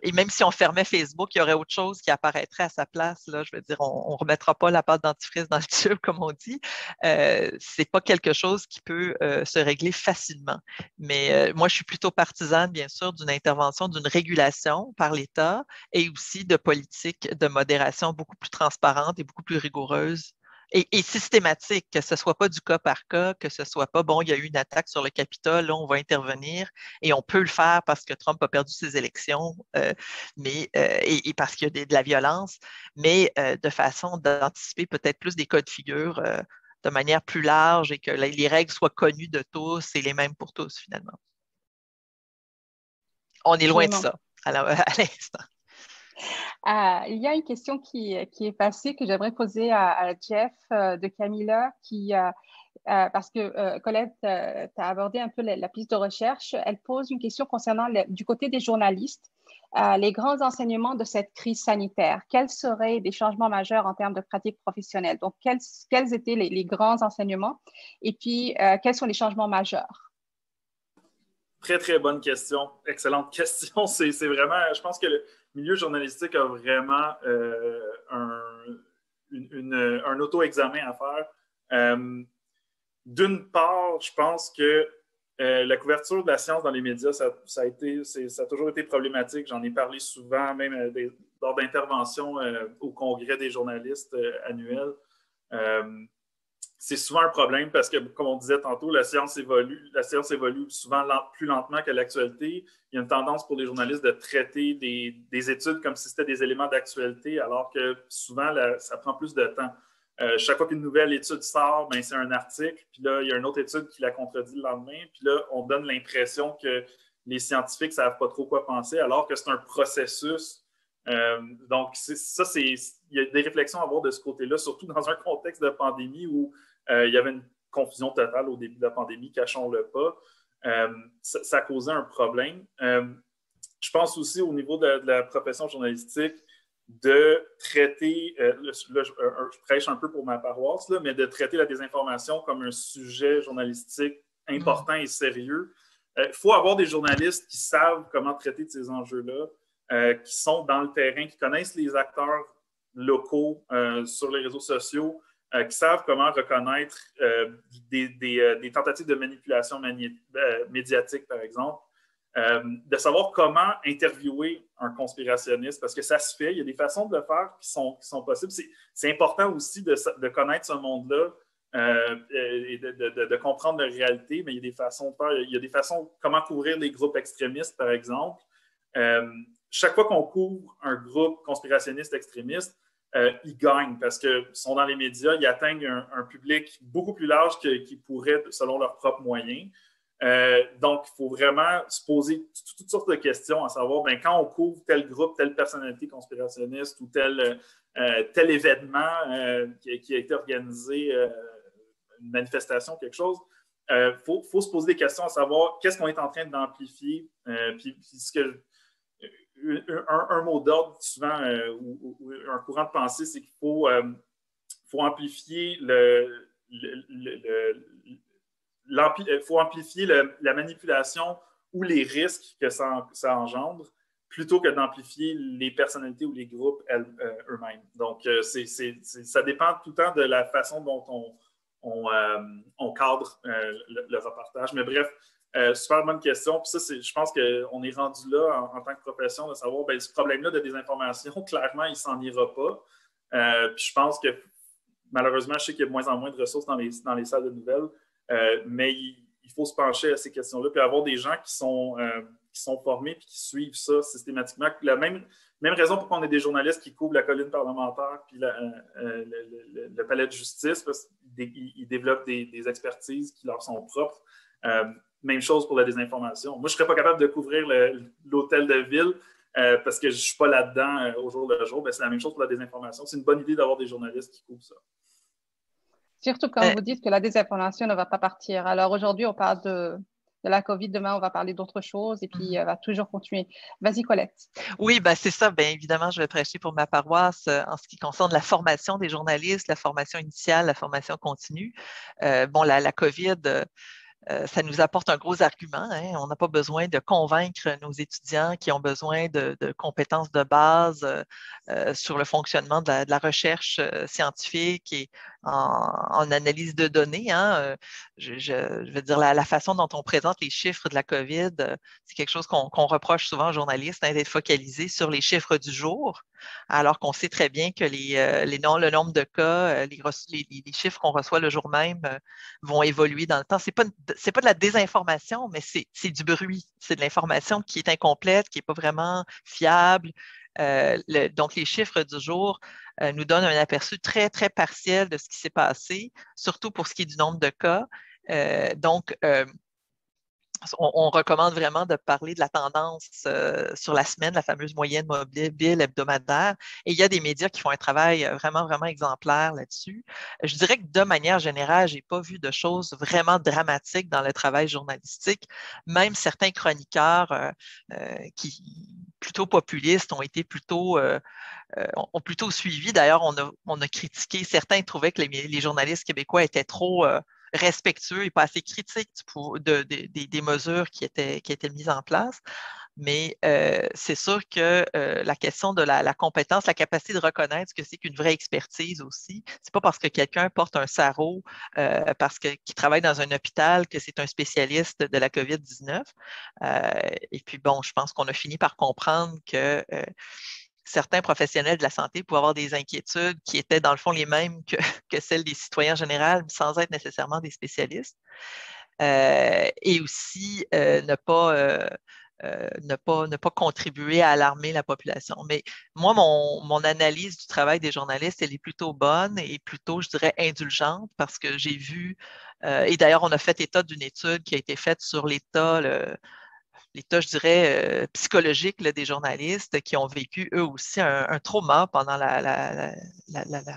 et même si on fermait Facebook, il y aurait autre chose qui apparaîtrait à sa place. Là, je veux dire, on ne remettra pas la pâte dentifrice dans le tube, comme on dit. Ce n'est pas quelque chose qui peut se régler facilement. Mais moi, je suis plutôt partisane, bien sûr, d'une intervention, d'une régulation par l'État et aussi de politiques de modération beaucoup plus transparentes et beaucoup plus rigoureuses. Et systématique, que ce ne soit pas du cas par cas, que ce ne soit pas, bon, il y a eu une attaque sur le Capitole, là, on va intervenir et on peut le faire parce que Trump a perdu ses élections et parce qu'il y a de la violence, mais de façon d'anticiper peut-être plus des cas de figure de manière plus large et que les règles soient connues de tous et les mêmes pour tous, finalement. On est loin de ça à l'instant. Il y a une question qui est passée que j'aimerais poser à Jeff de Camilla, parce que Colette, tu as abordé un peu la piste de recherche. Elle pose une question concernant du côté des journalistes, les grands enseignements de cette crise sanitaire. Quels seraient des changements majeurs en termes de pratiques professionnelles? Donc, quels étaient les grands enseignements? Et puis, quels sont les changements majeurs? Très, très bonne question. Excellente question. C'est vraiment, je pense que le milieu journalistique a vraiment un auto-examen à faire. D'une part, je pense que la couverture de la science dans les médias, ça a toujours été problématique. J'en ai parlé souvent, même lors d'interventions au Congrès des journalistes annuels. c'est souvent un problème parce que, comme on disait tantôt, la science évolue souvent plus lentement que l'actualité. Il y a une tendance pour les journalistes de traiter des études comme si c'était des éléments d'actualité, alors que souvent, ça prend plus de temps. Chaque fois qu'une nouvelle étude sort, ben, c'est un article, puis là, il y a une autre étude qui la contredit le lendemain, puis là, on donne l'impression que les scientifiques ne savent pas trop quoi penser, alors que c'est un processus. Donc, il y a des réflexions à avoir de ce côté-là, surtout dans un contexte de pandémie où il y avait une confusion totale au début de la pandémie, cachons-le pas. Ça causait un problème. Je pense aussi au niveau de la profession journalistique, de traiter, là, je prêche un peu pour ma paroisse, là, mais de traiter la désinformation comme un sujet journalistique important et sérieux. Il faut avoir des journalistes qui savent comment traiter de ces enjeux-là, qui sont dans le terrain, qui connaissent les acteurs locaux sur les réseaux sociaux, qui savent comment reconnaître des tentatives de manipulation médiatique, par exemple. De savoir comment interviewer un conspirationniste, parce que ça se fait, il y a des façons de le faire qui sont possibles. C'est important aussi de connaître ce monde-là et de comprendre la réalité, mais il y a des façons de faire. Il y a des façons, comment couvrir des groupes extrémistes, par exemple. Chaque fois qu'on couvre un groupe conspirationniste extrémiste, ils gagnent parce qu'ils sont dans les médias, ils atteignent un public beaucoup plus large qu'ils pourraient selon leurs propres moyens. Donc, il faut vraiment se poser toutes sortes de questions, à savoir, ben, quand on couvre tel groupe, telle personnalité conspirationniste ou tel événement qui a été organisé, une manifestation, quelque chose, faut se poser des questions à savoir qu'est-ce qu'on est en train d'amplifier. Puis un mot d'ordre, souvent, ou un courant de pensée, c'est qu'il faut amplifier faut amplifier la manipulation ou les risques que ça engendre plutôt que d'amplifier les personnalités ou les groupes eux-mêmes. Donc, ça dépend tout le temps de la façon dont on cadre le reportage. Mais bref, super bonne question. Puis ça, je pense qu'on est rendu là en tant que profession de savoir, ben, ce problème-là de désinformation, clairement, il ne s'en ira pas. Puis je pense que malheureusement, je sais qu'il y a de moins en moins de ressources dans les salles de nouvelles. Mais il faut se pencher à ces questions-là, puis avoir des gens qui sont formés et qui suivent ça systématiquement. La même raison pour qu'on ait des journalistes qui couvrent la colline parlementaire puis le palais de justice, parce qu'ils développent des expertises qui leur sont propres. Même chose pour la désinformation. Moi, je ne serais pas capable de couvrir l'hôtel de ville parce que je ne suis pas là-dedans au jour le jour. Ben, c'est la même chose pour la désinformation. C'est une bonne idée d'avoir des journalistes qui couvrent ça. Surtout quand vous dites que la désinformation ne va pas partir. Alors aujourd'hui, on parle de la COVID, demain, on va parler d'autres choses et puis elle va toujours continuer. Vas-y, Colette. Oui, ben, c'est ça. Bien évidemment, je vais prêcher pour ma paroisse en ce qui concerne la formation des journalistes, la formation initiale, la formation continue. La COVID, ça nous apporte un gros argument. Hein. On n'a pas besoin de convaincre nos étudiants qui ont besoin de compétences de base sur le fonctionnement de la recherche scientifique et en analyse de données. Hein. Je veux dire, la façon dont on présente les chiffres de la COVID, c'est quelque chose qu'on reproche souvent aux journalistes, hein, d'être focalisés sur les chiffres du jour, alors qu'on sait très bien que le nombre de cas, les chiffres qu'on reçoit le jour même vont évoluer dans le temps. C'est pas de la désinformation, mais c'est du bruit. C'est de l'information qui est incomplète, qui n'est pas vraiment fiable. Donc, les chiffres du jour nous donnent un aperçu très, très partiel de ce qui s'est passé, surtout pour ce qui est du nombre de cas. On recommande vraiment de parler de la tendance sur la semaine, la fameuse moyenne mobile hebdomadaire. Et il y a des médias qui font un travail vraiment, vraiment exemplaire là-dessus. Je dirais que de manière générale, je n'ai pas vu de choses vraiment dramatiques dans le travail journalistique. Même certains chroniqueurs qui plutôt populistes ont été ont plutôt suivi. D'ailleurs, on a critiqué, certains trouvaient que les journalistes québécois étaient trop respectueux et pas assez critiques des mesures qui étaient mises en place. Mais c'est sûr que la question de la compétence, la capacité de reconnaître ce que c'est qu'une vraie expertise aussi, c'est pas parce que quelqu'un porte un sarrau, qu'il travaille dans un hôpital, que c'est un spécialiste de la COVID-19. Et puis bon, je pense qu'on a fini par comprendre que certains professionnels de la santé pouvaient avoir des inquiétudes qui étaient dans le fond les mêmes que celles des citoyens en général, sans être nécessairement des spécialistes. Et aussi ne pas contribuer à alarmer la population. Mais moi, mon analyse du travail des journalistes, elle est plutôt bonne et plutôt, je dirais, indulgente parce que j'ai vu, et d'ailleurs, on a fait état d'une étude qui a été faite sur l'état, je dirais, psychologique là, des journalistes qui ont vécu eux aussi un trauma pendant la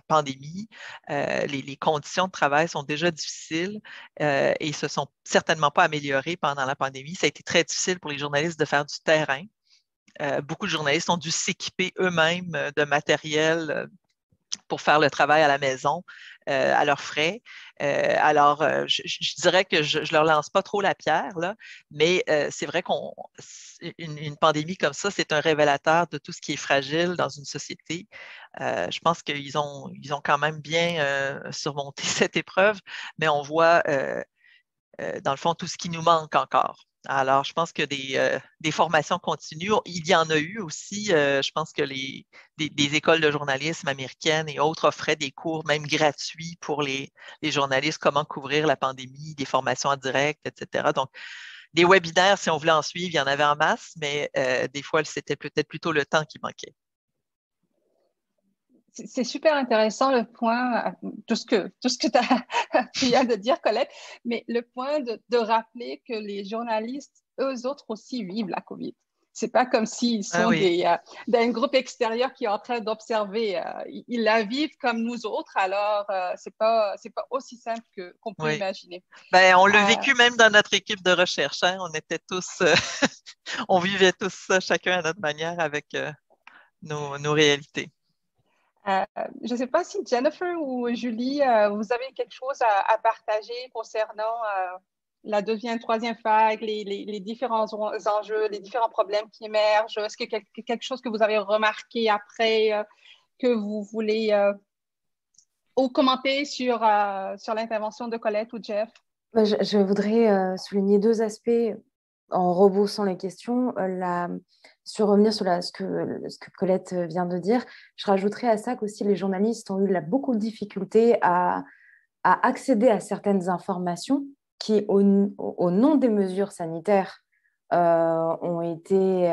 pandémie. Les conditions de travail sont déjà difficiles et ne se sont certainement pas améliorées pendant la pandémie. Ça a été très difficile pour les journalistes de faire du terrain. Beaucoup de journalistes ont dû s'équiper eux-mêmes de matériel pour faire le travail à la maison à leurs frais. Alors, je dirais que je ne leur lance pas trop la pierre, là, mais c'est vrai qu'une pandémie comme ça, c'est un révélateur de tout ce qui est fragile dans une société. Je pense qu'ils ont quand même bien surmonté cette épreuve, mais on voit, dans le fond, tout ce qui nous manque encore. Alors, je pense que des formations continues, il y en a eu aussi. Je pense que des écoles de journalisme américaines et autres offraient des cours même gratuits pour les journalistes, comment couvrir la pandémie, des formations en direct, etc. Donc, des webinaires, si on voulait en suivre, il y en avait en masse, mais des fois, c'était peut-être plutôt le temps qui manquait. C'est super intéressant le point, tout ce que tu viens de dire, Colette, mais le point de rappeler que les journalistes, eux autres aussi, vivent la COVID. C'est pas comme s'ils sont d'un groupe extérieur qui est en train d'observer. Ils la vivent comme nous autres, alors c'est pas aussi simple qu'on peut imaginer. Ben, on l'a vécu même dans notre équipe de recherche. Hein? On était tous, on vivait tous ça, chacun à notre manière avec nos réalités. Je ne sais pas si Jennifer ou Julie, vous avez quelque chose à partager concernant la deuxième, troisième vague, les différents enjeux, les différents problèmes qui émergent. Est-ce qu'il y a quelque chose que vous avez remarqué après que vous voulez ou commenter sur l'intervention de Colette ou Jeff? Je voudrais souligner deux aspects en rebroussant les questions. Revenir sur ce que Colette vient de dire, je rajouterais à ça qu'aussi les journalistes ont eu beaucoup de difficultés à accéder à certaines informations qui, au nom des mesures sanitaires, ont été...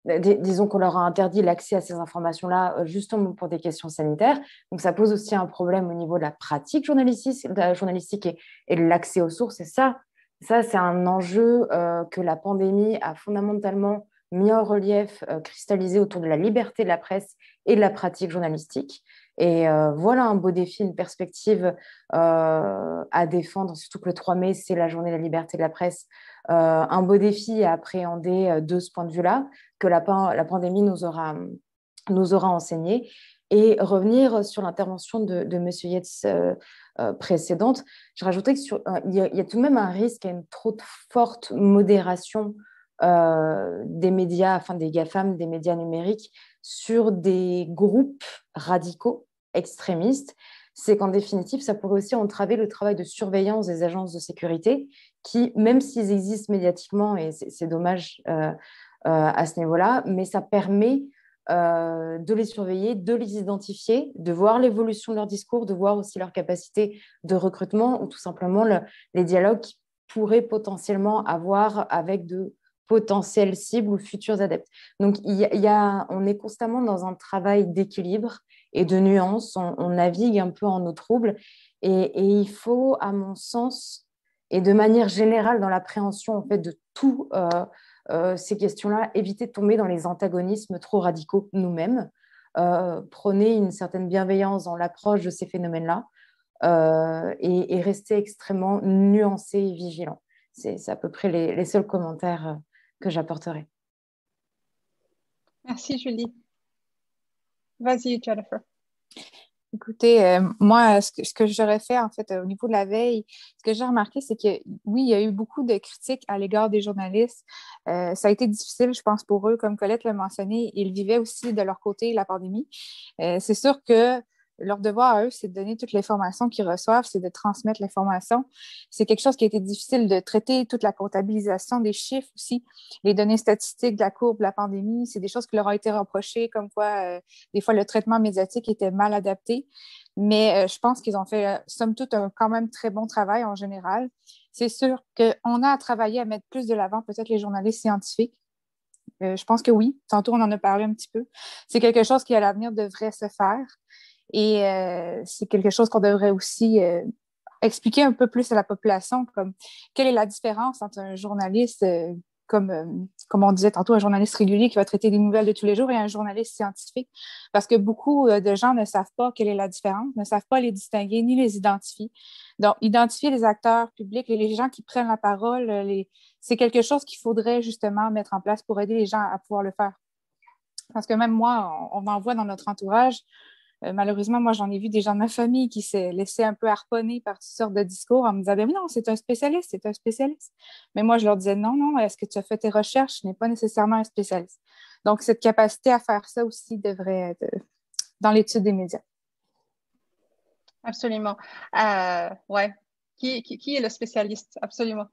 disons qu'on leur a interdit l'accès à ces informations-là justement pour des questions sanitaires. Donc, ça pose aussi un problème au niveau de la pratique journalistique et de l'accès aux sources. Et ça, c'est un enjeu que la pandémie a fondamentalement mis en relief, cristallisé autour de la liberté de la presse et de la pratique journalistique. Et voilà un beau défi, une perspective à défendre, surtout que le 3 mai, c'est la journée de la liberté de la presse. Un beau défi à appréhender de ce point de vue-là, que la pandémie nous aura enseigné. Et revenir sur l'intervention de M. Yates précédente, je rajouterais qu'il y a tout de même un risque à une trop forte modération des médias, enfin des GAFAM, des médias numériques, sur des groupes radicaux extrémistes. C'est qu'en définitive, ça pourrait aussi entraver le travail de surveillance des agences de sécurité qui, même s'ils existent médiatiquement, et c'est dommage à ce niveau-là, mais ça permet de les surveiller, de les identifier, de voir l'évolution de leur discours, de voir aussi leur capacité de recrutement ou tout simplement les dialogues qu'ils pourraient potentiellement avoir avec de potentielles cibles ou futurs adeptes. Donc, on est constamment dans un travail d'équilibre et de nuance. On navigue un peu en eau trouble et il faut, à mon sens, et de manière générale dans l'appréhension en fait, de tout ces questions-là, éviter de tomber dans les antagonismes trop radicaux nous-mêmes, prôner une certaine bienveillance dans l'approche de ces phénomènes-là et rester extrêmement nuancé et vigilant. C'est à peu près les seuls commentaires que j'apporterai. Merci, Julie. Vas-y, Jennifer. Écoutez, moi, ce que j'aurais fait, en fait, au niveau de la veille, ce que j'ai remarqué, c'est que, oui, il y a eu beaucoup de critiques à l'égard des journalistes. Ça a été difficile, je pense, pour eux. Comme Colette l'a mentionné, ils vivaient aussi de leur côté la pandémie. C'est sûr que leur devoir à eux, c'est de donner toute l'information qu'ils reçoivent, c'est de transmettre l'information. C'est quelque chose qui a été difficile de traiter, toute la comptabilisation des chiffres aussi, les données statistiques de la courbe de la pandémie, c'est des choses qui leur ont été reprochées, comme quoi, des fois, le traitement médiatique était mal adapté. Mais je pense qu'ils ont fait, somme toute, un quand même très bon travail en général. C'est sûr qu'on a à travailler à mettre plus de l'avant peut-être les journalistes scientifiques. Je pense que oui. Tantôt, on en a parlé un petit peu. C'est quelque chose qui, à l'avenir, devrait se faire. Et c'est quelque chose qu'on devrait aussi expliquer un peu plus à la population, comme quelle est la différence entre un journaliste, comme on disait tantôt, un journaliste régulier qui va traiter des nouvelles de tous les jours et un journaliste scientifique. Parce que beaucoup de gens ne savent pas quelle est la différence, ne savent pas les distinguer ni les identifier. Donc, identifier les acteurs publics, les gens qui prennent la parole, c'est quelque chose qu'il faudrait justement mettre en place pour aider les gens à pouvoir le faire. Parce que même moi, on m'en voit dans notre entourage. Malheureusement, moi, j'en ai vu des gens de ma famille qui s'est laissé un peu harponner par toutes sortes de discours en me disant, mais non, c'est un spécialiste, c'est un spécialiste. Mais moi, je leur disais, non, non, est-ce que tu as fait tes recherches? Je n'ai pas nécessairement un spécialiste. Donc, cette capacité à faire ça aussi devrait être dans l'étude des médias. Absolument. Ouais. Qui est le spécialiste? Absolument.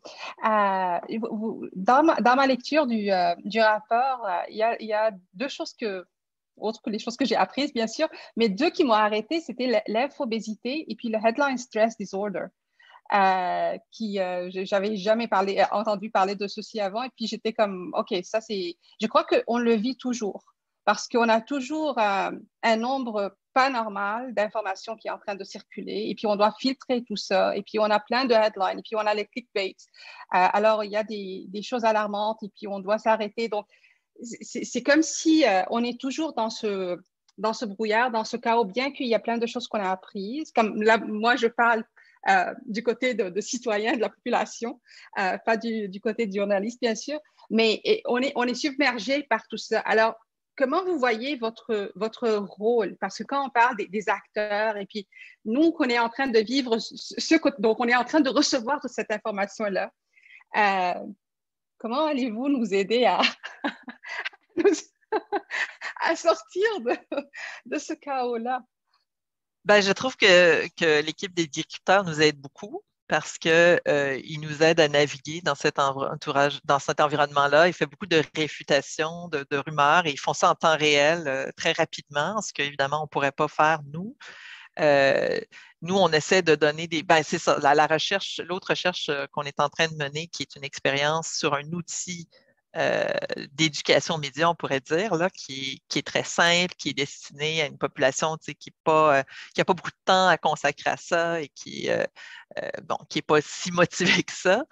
Dans ma lecture du rapport, il y a deux choses autres que les choses que j'ai apprises, bien sûr, mais deux qui m'ont arrêté, c'était l'infobésité et puis le headline stress disorder. J'avais jamais entendu parler de ceci avant, et puis j'étais comme, OK, ça c'est, je crois qu'on le vit toujours, parce qu'on a toujours un nombre pas normal d'informations qui est en train de circuler, et puis on doit filtrer tout ça, et puis on a plein de headlines, et puis on a les clickbaits. Alors, il y a des choses alarmantes, et puis on doit s'arrêter. Donc, c'est comme si on est toujours dans ce brouillard, dans ce chaos, bien qu'il y a plein de choses qu'on a apprises. Comme là, moi, je parle du côté de citoyens, de la population, pas du côté du journaliste, bien sûr, mais on est submergé par tout ça. Alors, comment vous voyez votre rôle? Parce que quand on parle des acteurs, et puis nous, qu'on est en train de vivre donc on est en train de recevoir toute cette information-là, comment allez-vous nous aider à sortir de ce chaos-là? Ben, je trouve que l'équipe des directeurs nous aide beaucoup parce qu'ils nous aident à naviguer dans cet entourage, dans cet environnement-là. Il fait beaucoup de réfutations, de rumeurs, et ils font ça en temps réel, très rapidement, ce qu'évidemment, on ne pourrait pas faire, nous. Nous, on essaie de donner Ben, c'est ça, l'autre recherche qu'on est en train de mener, qui est une expérience sur un outil d'éducation aux médias, on pourrait dire, là, qui est très simple, qui est destiné à une population qui n'a pas beaucoup de temps à consacrer à ça et qui n'est pas si motivé que ça.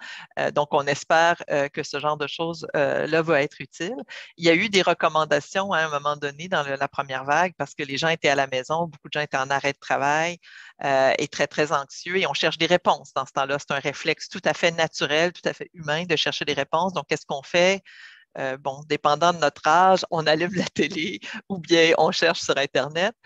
Donc, on espère que ce genre de choses-là va être utile. Il y a eu des recommandations à un moment donné dans la première vague parce que les gens étaient à la maison, beaucoup de gens étaient en arrêt de travail et très, très anxieux, et on cherche des réponses dans ce temps-là. C'est un réflexe tout à fait naturel, tout à fait humain de chercher des réponses. Donc, qu'est-ce qu'on fait? Dépendant de notre âge, on allume la télé ou bien on cherche sur Internet.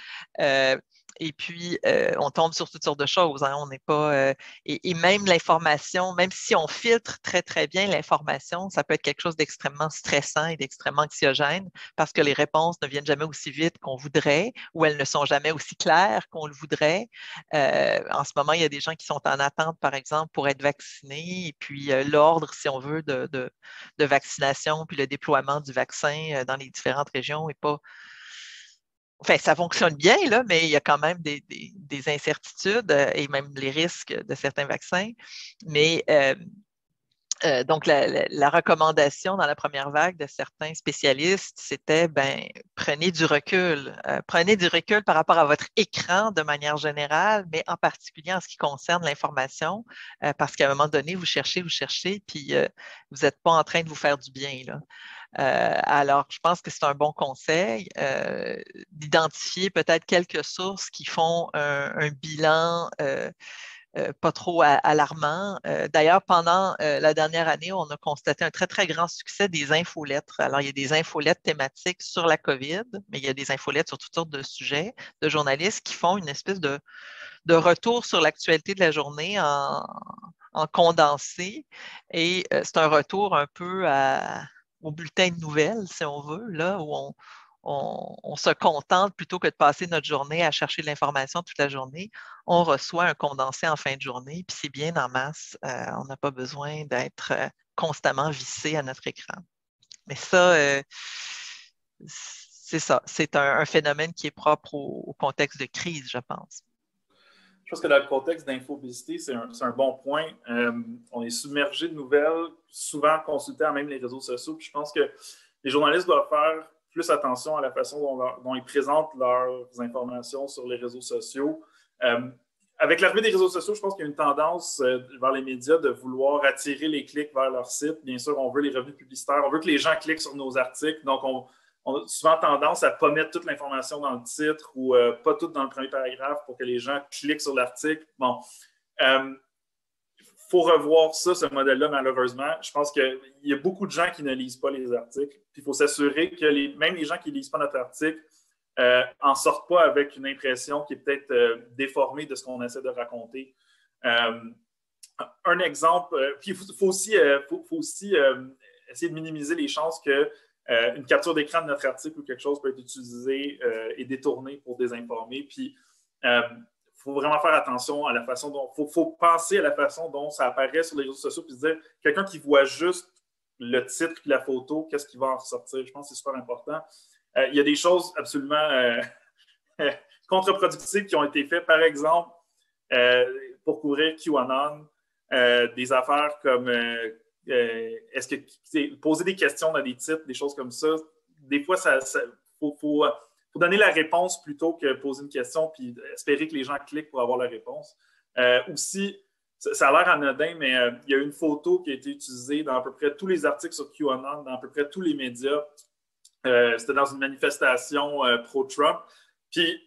Et puis, on tombe sur toutes sortes de choses. Hein. On n'est pas. Et même l'information, même si on filtre très, très bien l'information, ça peut être quelque chose d'extrêmement stressant et d'extrêmement anxiogène parce que les réponses ne viennent jamais aussi vite qu'on voudrait ou elles ne sont jamais aussi claires qu'on le voudrait. En ce moment, il y a des gens qui sont en attente, par exemple, pour être vaccinés. Et puis, l'ordre, si on veut, de vaccination, puis le déploiement du vaccin dans les différentes régions n'est pas. Enfin, ça fonctionne bien, là, mais il y a quand même des incertitudes et même les risques de certains vaccins. Mais donc, la recommandation dans la première vague de certains spécialistes, c'était, prenez du recul. Prenez du recul par rapport à votre écran de manière générale, mais en particulier en ce qui concerne l'information, parce qu'à un moment donné, vous cherchez, puis vous n'êtes pas en train de vous faire du bien, là. Alors, je pense que c'est un bon conseil d'identifier peut-être quelques sources qui font un bilan pas trop alarmant. D'ailleurs, pendant la dernière année, on a constaté un très, très grand succès des infolettres. Alors, il y a des infolettres thématiques sur la COVID, mais il y a des infolettres sur toutes sortes de sujets de journalistes qui font une espèce de retour sur l'actualité de la journée en condensé. Et c'est un retour un peu au bulletin de nouvelles, si on veut, là, où on se contente, plutôt que de passer notre journée à chercher de l'information toute la journée, on reçoit un condensé en fin de journée, puis c'est bien en masse. On n'a pas besoin d'être constamment vissé à notre écran. Mais ça, c'est ça. C'est un phénomène qui est propre au contexte de crise, je pense. Je pense que dans le contexte d'infobésité, c'est un bon point. On est submergé de nouvelles, souvent consultant même les réseaux sociaux. Puis je pense que les journalistes doivent faire plus attention à la façon dont ils présentent leurs informations sur les réseaux sociaux. Avec l'arrivée des réseaux sociaux, je pense qu'il y a une tendance vers les médias de vouloir attirer les clics vers leur site. Bien sûr, on veut les revenus publicitaires, on veut que les gens cliquent sur nos articles. Donc, on a souvent tendance à ne pas mettre toute l'information dans le titre ou pas toute dans le premier paragraphe pour que les gens cliquent sur l'article. Bon, faut revoir ça, ce modèle-là, malheureusement. Je pense qu'il y a beaucoup de gens qui ne lisent pas les articles. Puis il faut s'assurer que même les gens qui ne lisent pas notre article en sortent pas avec une impression qui est peut-être déformée de ce qu'on essaie de raconter. Un exemple, puis il faut aussi essayer de minimiser les chances que une capture d'écran de notre article ou quelque chose peut être utilisé et détourné pour désinformer. Puis faut vraiment faire attention à la façon dont... Il faut penser à la façon dont ça apparaît sur les réseaux sociaux puis se dire, quelqu'un qui voit juste le titre et la photo, qu'est-ce qui va en ressortir? Je pense que c'est super important. Il y a des choses absolument contre-productives qui ont été faites. Par exemple, pour couvrir QAnon, des affaires comme est-ce que poser des questions dans des titres, des choses comme ça, des fois, faut donner la réponse plutôt que poser une question puis espérer que les gens cliquent pour avoir la réponse. Aussi, ça a l'air anodin, mais il y a une photo qui a été utilisée dans à peu près tous les articles sur QAnon, dans à peu près tous les médias. C'était dans une manifestation pro-Trump. Puis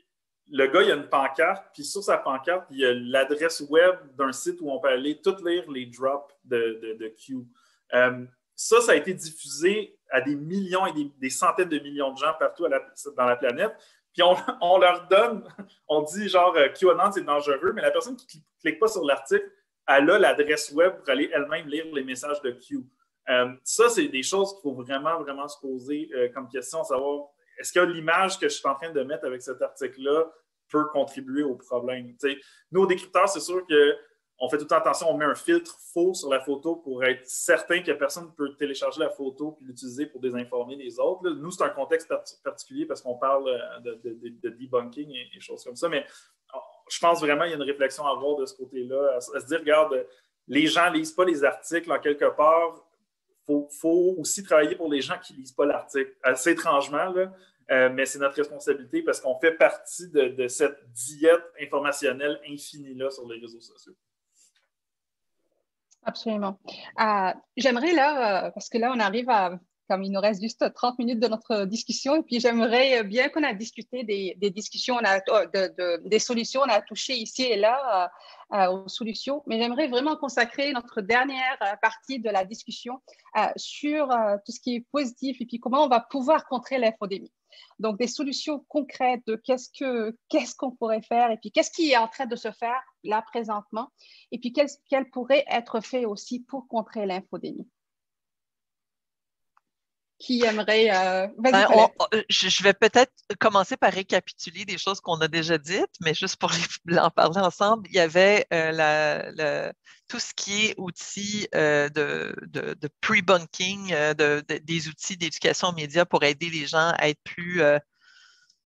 le gars, il a une pancarte, puis sur sa pancarte, il y a l'adresse web d'un site où on peut aller tout lire les drops de Q. Ça a été diffusé à des millions et des centaines de millions de gens partout dans la planète. Puis on leur donne, on dit genre QAnon, c'est dangereux, mais la personne qui ne clique pas sur l'article, elle a l'adresse web pour aller elle-même lire les messages de Q. Ça, c'est des choses qu'il faut vraiment, vraiment se poser comme question, savoir est-ce que l'image que je suis en train de mettre avec cet article-là peut contribuer au problème? T'sais, nous, au décrypteur, c'est sûr qu'on fait tout le temps attention, on met un filtre faux sur la photo pour être certain que personne ne peut télécharger la photo et l'utiliser pour désinformer les autres. Là, nous, c'est un contexte particulier parce qu'on parle de debunking et choses comme ça, mais je pense vraiment qu'il y a une réflexion à avoir de ce côté-là, à se dire, regarde, les gens ne lisent pas les articles en quelque part. Faut aussi travailler pour les gens qui ne lisent pas l'article. Assez étrangement, là, mais c'est notre responsabilité parce qu'on fait partie de cette diète informationnelle infinie-là sur les réseaux sociaux. Absolument. J'aimerais là, parce que là, on arrive à, comme il nous reste juste 30 minutes de notre discussion, et puis j'aimerais bien qu'on a discuté des discussions, des solutions, on a touché ici et là aux solutions, mais j'aimerais vraiment consacrer notre dernière partie de la discussion sur tout ce qui est positif et puis comment on va pouvoir contrer l'infodémie. Donc, des solutions concrètes de qu'est-ce qu'on pourrait faire et puis qu'est-ce qui est en train de se faire là présentement et puis quel pourrait être fait aussi pour contrer l'infodémie. Qui aimerait... je vais peut-être commencer par récapituler des choses qu'on a déjà dites, mais juste pour en parler ensemble, il y avait tout ce qui est outils de pre-bunking, des outils d'éducation aux médias pour aider les gens à être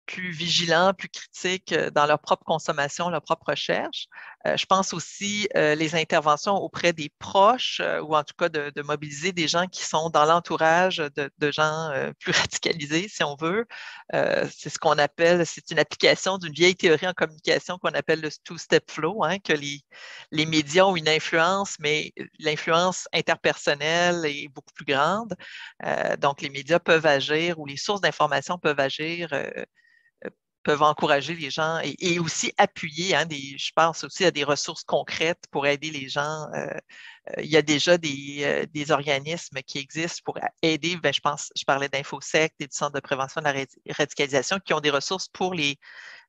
plus vigilants, plus critiques dans leur propre consommation, leur propre recherche. Je pense aussi les interventions auprès des proches ou en tout cas de mobiliser des gens qui sont dans l'entourage de gens plus radicalisés, si on veut. C'est ce qu'on appelle, c'est une application d'une vieille théorie en communication qu'on appelle le two-step flow, hein, que les médias ont une influence, mais l'influence interpersonnelle est beaucoup plus grande. Donc, les médias peuvent agir ou les sources d'information peuvent agir peuvent encourager les gens et aussi appuyer, hein, je pense aussi à des ressources concrètes pour aider les gens. Il y a déjà des organismes qui existent pour aider, je parlais d'InfoSec, des centres de prévention de la radicalisation, qui ont des ressources pour les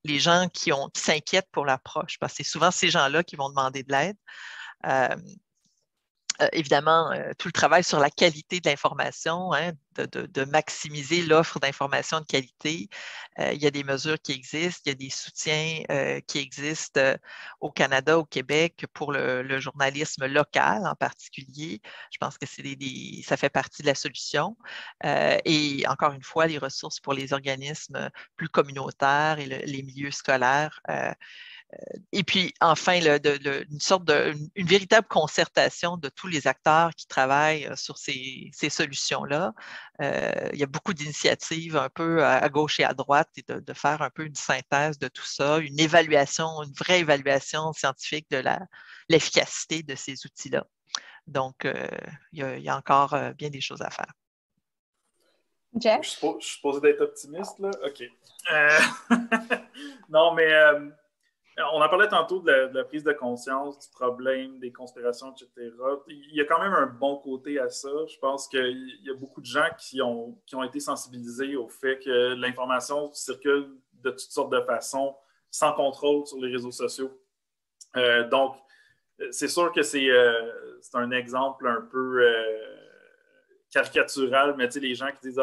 gens qui s'inquiètent pour leurs proches, parce que c'est souvent ces gens-là qui vont demander de l'aide. évidemment, tout le travail sur la qualité de l'information, hein, de maximiser l'offre d'information de qualité. Il y a des mesures qui existent, il y a des soutiens qui existent au Canada, au Québec, pour le journalisme local en particulier. Je pense que ça fait partie de la solution. Et encore une fois, les ressources pour les organismes plus communautaires et les milieux scolaires. Et puis, enfin, une véritable concertation de tous les acteurs qui travaillent sur ces solutions-là. Il y a beaucoup d'initiatives un peu à gauche et à droite et de faire un peu une synthèse de tout ça, une vraie évaluation scientifique de l'efficacité de ces outils-là. Donc, il y a encore bien des choses à faire. Jeff? Je suis supposé d'être optimiste, là? OK. Non, mais... on en parlait tantôt de la prise de conscience, du problème, des conspirations, etc. Il y a quand même un bon côté à ça. Je pense qu'il y a beaucoup de gens qui ont été sensibilisés au fait que l'information circule de toutes sortes de façons, sans contrôle sur les réseaux sociaux. Donc, c'est sûr que c'est un exemple un peu caricatural, mais tu sais, les gens qui disent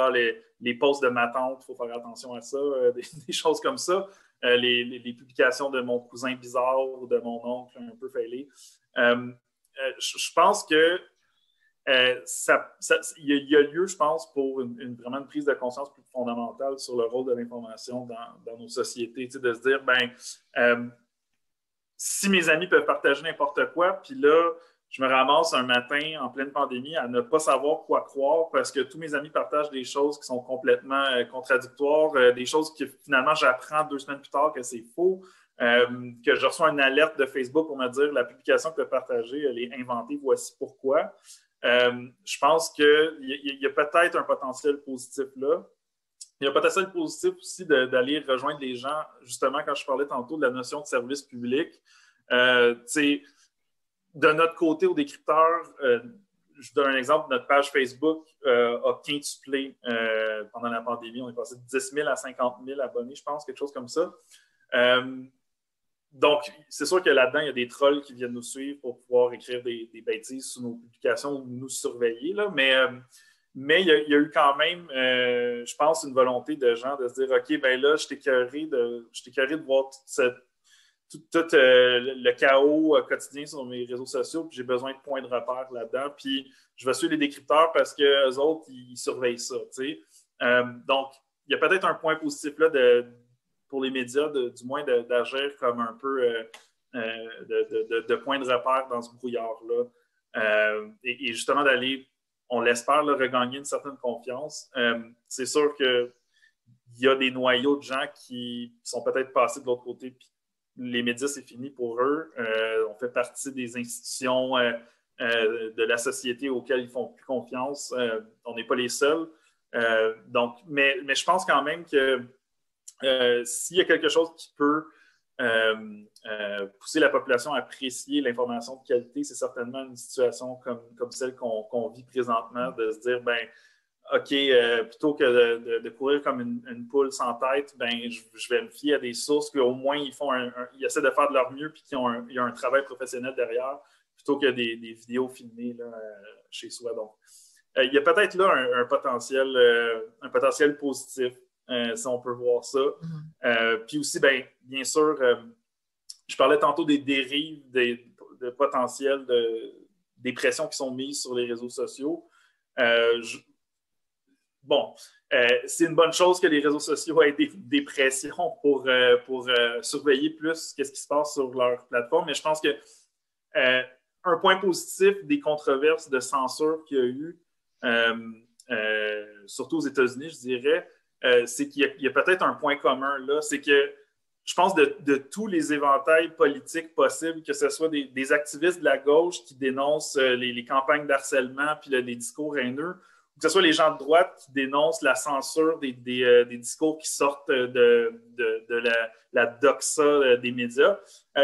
les posts de ma tante, il faut faire attention à ça, des choses comme ça. Les publications de mon cousin bizarre ou de mon oncle un peu failé. Je pense que il y a lieu, je pense, pour vraiment une prise de conscience plus fondamentale sur le rôle de l'information dans nos sociétés. Tu sais, de se dire, si mes amis peuvent partager n'importe quoi, puis là, je me ramasse un matin en pleine pandémie à ne pas savoir quoi croire parce que tous mes amis partagent des choses qui sont complètement contradictoires, des choses que finalement j'apprends 2 semaines plus tard que c'est faux, que je reçois une alerte de Facebook pour me dire la publication que tu as partagée, elle est inventée, voici pourquoi. Je pense qu'il y a peut-être un potentiel positif là. Il y a un potentiel positif aussi d'aller rejoindre les gens, justement, quand je parlais tantôt de la notion de service public. De notre côté, au décrypteur, je donne un exemple, notre page Facebook a quintuplé pendant la pandémie. On est passé de 10 000 à 50 000 abonnés, je pense, quelque chose comme ça. Donc, c'est sûr que là-dedans, il y a des trolls qui viennent nous suivre pour pouvoir écrire des bêtises sur nos publications ou nous surveiller. Là. Mais il y a eu quand même, je pense, une volonté de gens de se dire « OK, ben là, je t'ai écœuré de voir tout le chaos quotidien sur mes réseaux sociaux, puis j'ai besoin de points de repère là-dedans, puis je vais suivre les décrypteurs parce qu'eux autres, ils surveillent ça. Donc, il y a peut-être un point positif là pour les médias, du moins d'agir comme un peu de point de repère dans ce brouillard-là. Et justement d'aller, on l'espère, regagner une certaine confiance. C'est sûr qu'il y a des noyaux de gens qui sont peut-être passés de l'autre côté, puis les médias, c'est fini pour eux. On fait partie des institutions de la société auxquelles ils font plus confiance. On n'est pas les seuls. Mais je pense quand même que s'il y a quelque chose qui peut pousser la population à apprécier l'information de qualité, c'est certainement une situation comme celle qu'on vit présentement, de se dire, OK, plutôt que de courir comme une poule sans tête, je vais me fier à des sources qu'au moins ils essaient de faire de leur mieux puis il y a un travail professionnel derrière, plutôt que des vidéos filmées là, chez soi. Donc, il y a peut-être là un potentiel positif, si on peut voir ça. Puis aussi, bien sûr, je parlais tantôt des dérives, de potentiel des pressions qui sont mises sur les réseaux sociaux. C'est une bonne chose que les réseaux sociaux aient des pressions pour surveiller plus ce qui se passe sur leur plateforme, mais je pense que un point positif des controverses de censure qu'il y a eu, surtout aux États-Unis, je dirais, c'est qu'il y a peut-être un point commun là, c'est que je pense de tous les éventails politiques possibles, que ce soit des activistes de la gauche qui dénoncent les campagnes d'harcèlement puis les discours haineux, ou que ce soit les gens de droite qui dénoncent la censure des discours qui sortent de la doxa des médias.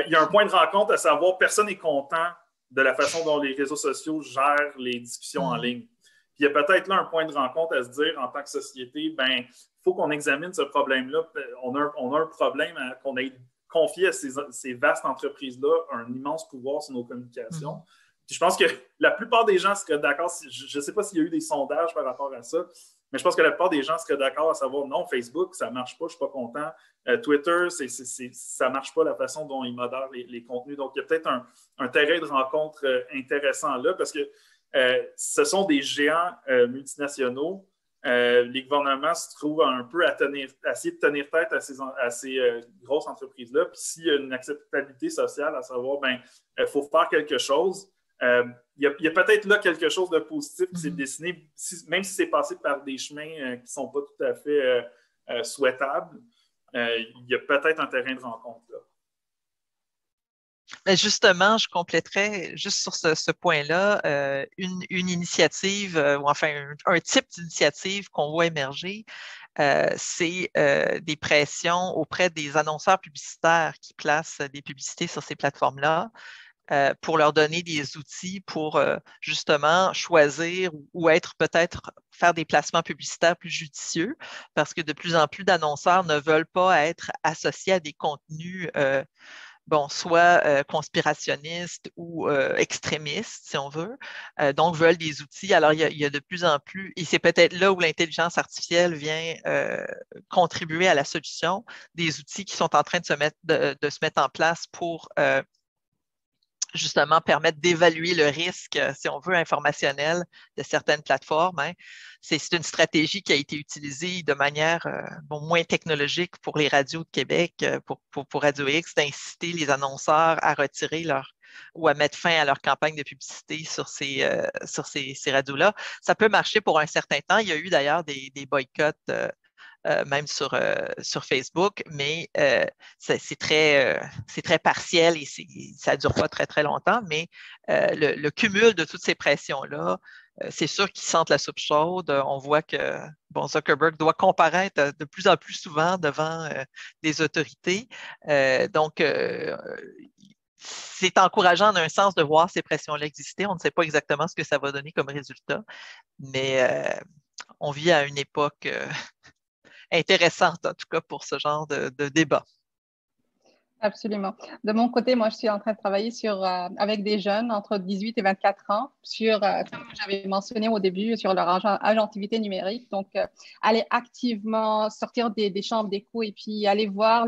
Il y a un point de rencontre, à savoir personne n'est content de la façon dont les réseaux sociaux gèrent les discussions en ligne. Puis il y a peut-être là un point de rencontre à se dire en tant que société, il faut qu'on examine ce problème-là. On a un problème qu'on ait confié à ces vastes entreprises-là un immense pouvoir sur nos communications. je pense que la plupart des gens seraient d'accord, je ne sais pas s'il y a eu des sondages par rapport à ça, mais je pense que la plupart des gens seraient d'accord à savoir non, Facebook, ça ne marche pas, je ne suis pas content. Twitter, ça ne marche pas la façon dont ils modèrent les contenus. Donc, il y a peut-être un terrain de rencontre intéressant là parce que ce sont des géants multinationaux. Les gouvernements se trouvent un peu à essayer de tenir tête à ces grosses entreprises-là. Puis s'il y a une acceptabilité sociale, à savoir, faut faire quelque chose. Il y a peut-être là quelque chose de positif qui s'est dessiné, même si c'est passé par des chemins qui ne sont pas tout à fait souhaitables. Il y a peut-être un terrain de rencontre là. Mais justement, je compléterais juste sur ce point-là une initiative, ou enfin un type d'initiative qu'on voit émerger, c'est des pressions auprès des annonceurs publicitaires qui placent des publicités sur ces plateformes-là. Pour leur donner des outils pour justement choisir ou être peut-être faire des placements publicitaires plus judicieux parce que de plus en plus d'annonceurs ne veulent pas être associés à des contenus soit conspirationnistes ou extrémistes, si on veut, donc veulent des outils. Alors, il y a de plus en plus, et c'est peut-être là où l'intelligence artificielle vient contribuer à la solution, des outils qui sont en train de se mettre en place pour justement permettre d'évaluer le risque, si on veut, informationnel de certaines plateformes. Hein. C'est une stratégie qui a été utilisée de manière moins technologique pour les radios de Québec, pour Radio X, d'inciter les annonceurs à retirer ou à mettre fin à leur campagne de publicité sur ces radios-là. Ça peut marcher pour un certain temps. Il y a eu d'ailleurs des boycotts même sur Facebook, mais c'est très partiel et ça ne dure pas très, très longtemps, mais le cumul de toutes ces pressions-là, c'est sûr qu'ils sentent la soupe chaude. On voit que Zuckerberg doit comparaître de plus en plus souvent devant des autorités. Donc, c'est encourageant d'un sens de voir ces pressions-là exister. On ne sait pas exactement ce que ça va donner comme résultat, mais on vit à une époque intéressante, en tout cas, pour ce genre de débat. Absolument. De mon côté, moi, je suis en train de travailler avec des jeunes entre 18 et 24 ans sur, comme j'avais mentionné au début, sur leur agentivité numérique. Donc, aller activement sortir des chambres d'écho et puis aller voir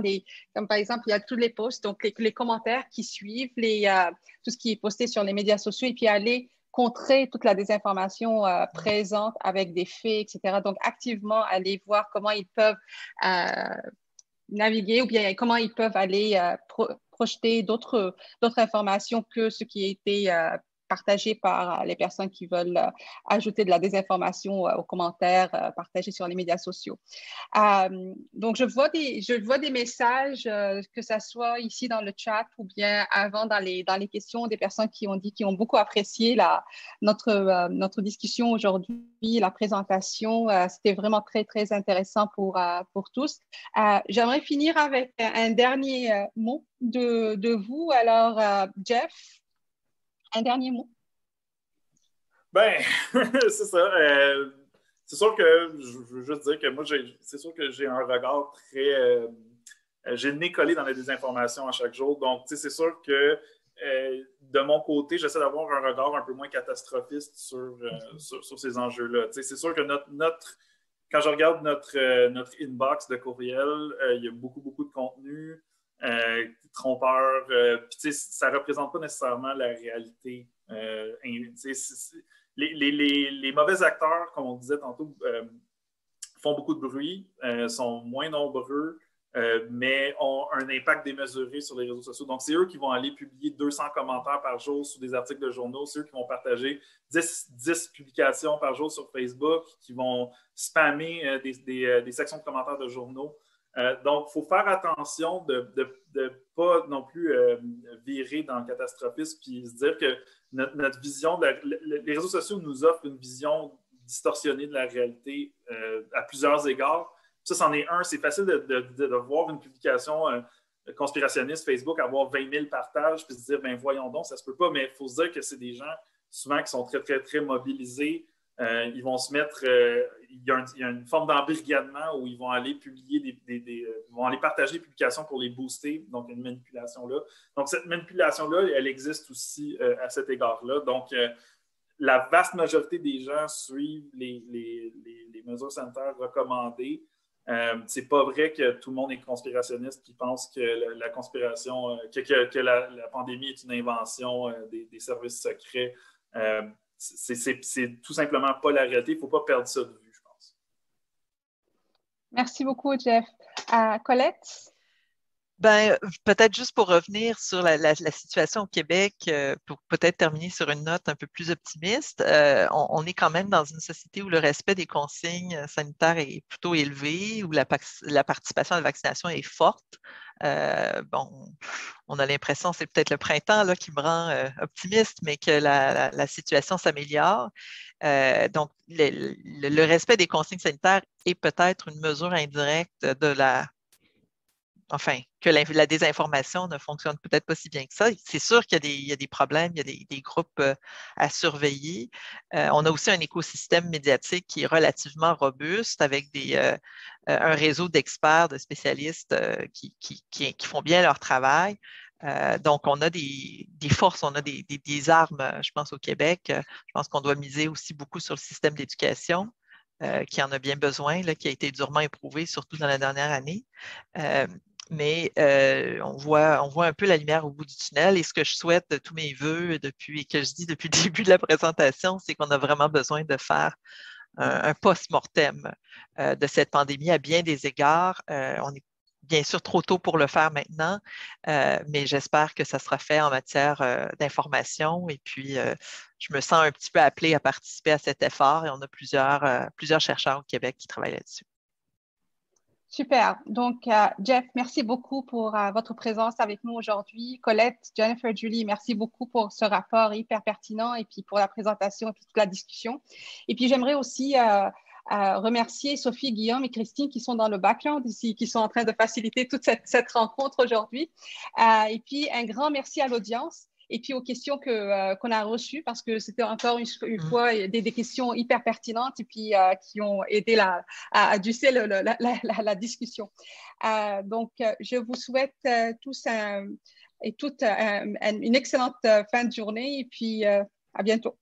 comme par exemple, il y a tous les posts, donc les commentaires qui suivent, tout ce qui est posté sur les médias sociaux et puis aller contrer toute la désinformation présente avec des faits, etc. Donc, activement aller voir comment ils peuvent naviguer ou bien comment ils peuvent aller projeter d'autres informations que ce qui a été partagé par les personnes qui veulent ajouter de la désinformation aux commentaires partagés sur les médias sociaux. Donc, je vois des messages, que ce soit ici dans le chat ou bien avant dans les questions, des personnes qui ont dit qu'ils ont beaucoup apprécié notre discussion aujourd'hui, la présentation. C'était vraiment très, très intéressant pour tous. J'aimerais finir avec un dernier mot de vous. Alors, Jeff, un dernier mot? C'est ça. C'est sûr que je veux juste dire que moi, c'est sûr que j'ai un regard très. J'ai le nez collé dans la désinformation à chaque jour. Donc, c'est sûr que de mon côté, j'essaie d'avoir un regard un peu moins catastrophiste sur ces enjeux-là. C'est sûr que quand je regarde notre inbox de courriel, il y a beaucoup, beaucoup de contenu. Trompeur, puis ça ne représente pas nécessairement la réalité. Les mauvais acteurs, comme on disait tantôt, font beaucoup de bruit, sont moins nombreux, mais ont un impact démesuré sur les réseaux sociaux. Donc, c'est eux qui vont aller publier 200 commentaires par jour sous des articles de journaux. C'est eux qui vont partager 10 publications par jour sur Facebook, qui vont spammer des sections de commentaires de journaux. Donc, il faut faire attention de ne pas non plus virer dans le catastrophisme puis se dire que notre vision, les réseaux sociaux nous offrent une vision distorsionnée de la réalité à plusieurs égards. Ça, c'en est un. C'est facile de voir une publication conspirationniste Facebook avoir 20 000 partages puis se dire, voyons donc, ça se peut pas. Mais il faut se dire que c'est des gens souvent qui sont très, très, très mobilisés. Ils vont se mettre, il y a une forme d'embrigadement où ils vont aller publier ils vont aller partager des publications pour les booster. Donc, il y a une manipulation là. Donc, cette manipulation-là, elle existe aussi à cet égard-là. Donc, la vaste majorité des gens suivent les mesures sanitaires recommandées. C'est pas vrai que tout le monde est conspirationniste qui pense que la conspiration, que la pandémie est une invention des services secrets. C'est tout simplement pas la réalité. Il ne faut pas perdre ça de vue, je pense. Merci beaucoup, Jeff. Colette? Ben, peut-être juste pour revenir sur la situation au Québec, pour peut-être terminer sur une note un peu plus optimiste, on est quand même dans une société où le respect des consignes sanitaires est plutôt élevé, où la participation à la vaccination est forte. Bon, on a l'impression, c'est peut-être le printemps là, qui me rend optimiste, mais que la situation s'améliore. Donc, le respect des consignes sanitaires est peut-être une mesure indirecte de enfin, que la désinformation ne fonctionne peut-être pas si bien que ça. C'est sûr qu'il y a des problèmes, il y a des groupes à surveiller. On a aussi un écosystème médiatique qui est relativement robuste avec un réseau d'experts, de spécialistes qui font bien leur travail. Donc, on a des forces, on a des armes, je pense, au Québec. Je pense qu'on doit miser aussi beaucoup sur le système d'éducation. Qui en a bien besoin, là, qui a été durement éprouvé, surtout dans la dernière année. Mais on voit un peu la lumière au bout du tunnel. Et ce que je souhaite de tous mes voeux et que je dis depuis le début de la présentation, c'est qu'on a vraiment besoin de faire un post-mortem de cette pandémie à bien des égards. On est bien sûr trop tôt pour le faire maintenant, mais j'espère que ça sera fait en matière d'information. Et puis, je me sens un petit peu appelée à participer à cet effort et on a plusieurs chercheurs au Québec qui travaillent là-dessus. Super. Donc, Jeff, merci beaucoup pour votre présence avec nous aujourd'hui. Colette, Jennifer, Julie, merci beaucoup pour ce rapport hyper pertinent et puis pour la présentation et puis toute la discussion. Et puis, j'aimerais aussi remercier Sophie, Guillaume et Christine qui sont dans le background ici, qui sont en train de faciliter toute cette rencontre aujourd'hui. Et puis, un grand merci à l'audience. Et puis aux questions qu'on a reçues, parce que c'était encore une fois des questions hyper pertinentes et puis qui ont aidé à adoucir la discussion. Donc, je vous souhaite tous et toutes une excellente fin de journée et puis à bientôt.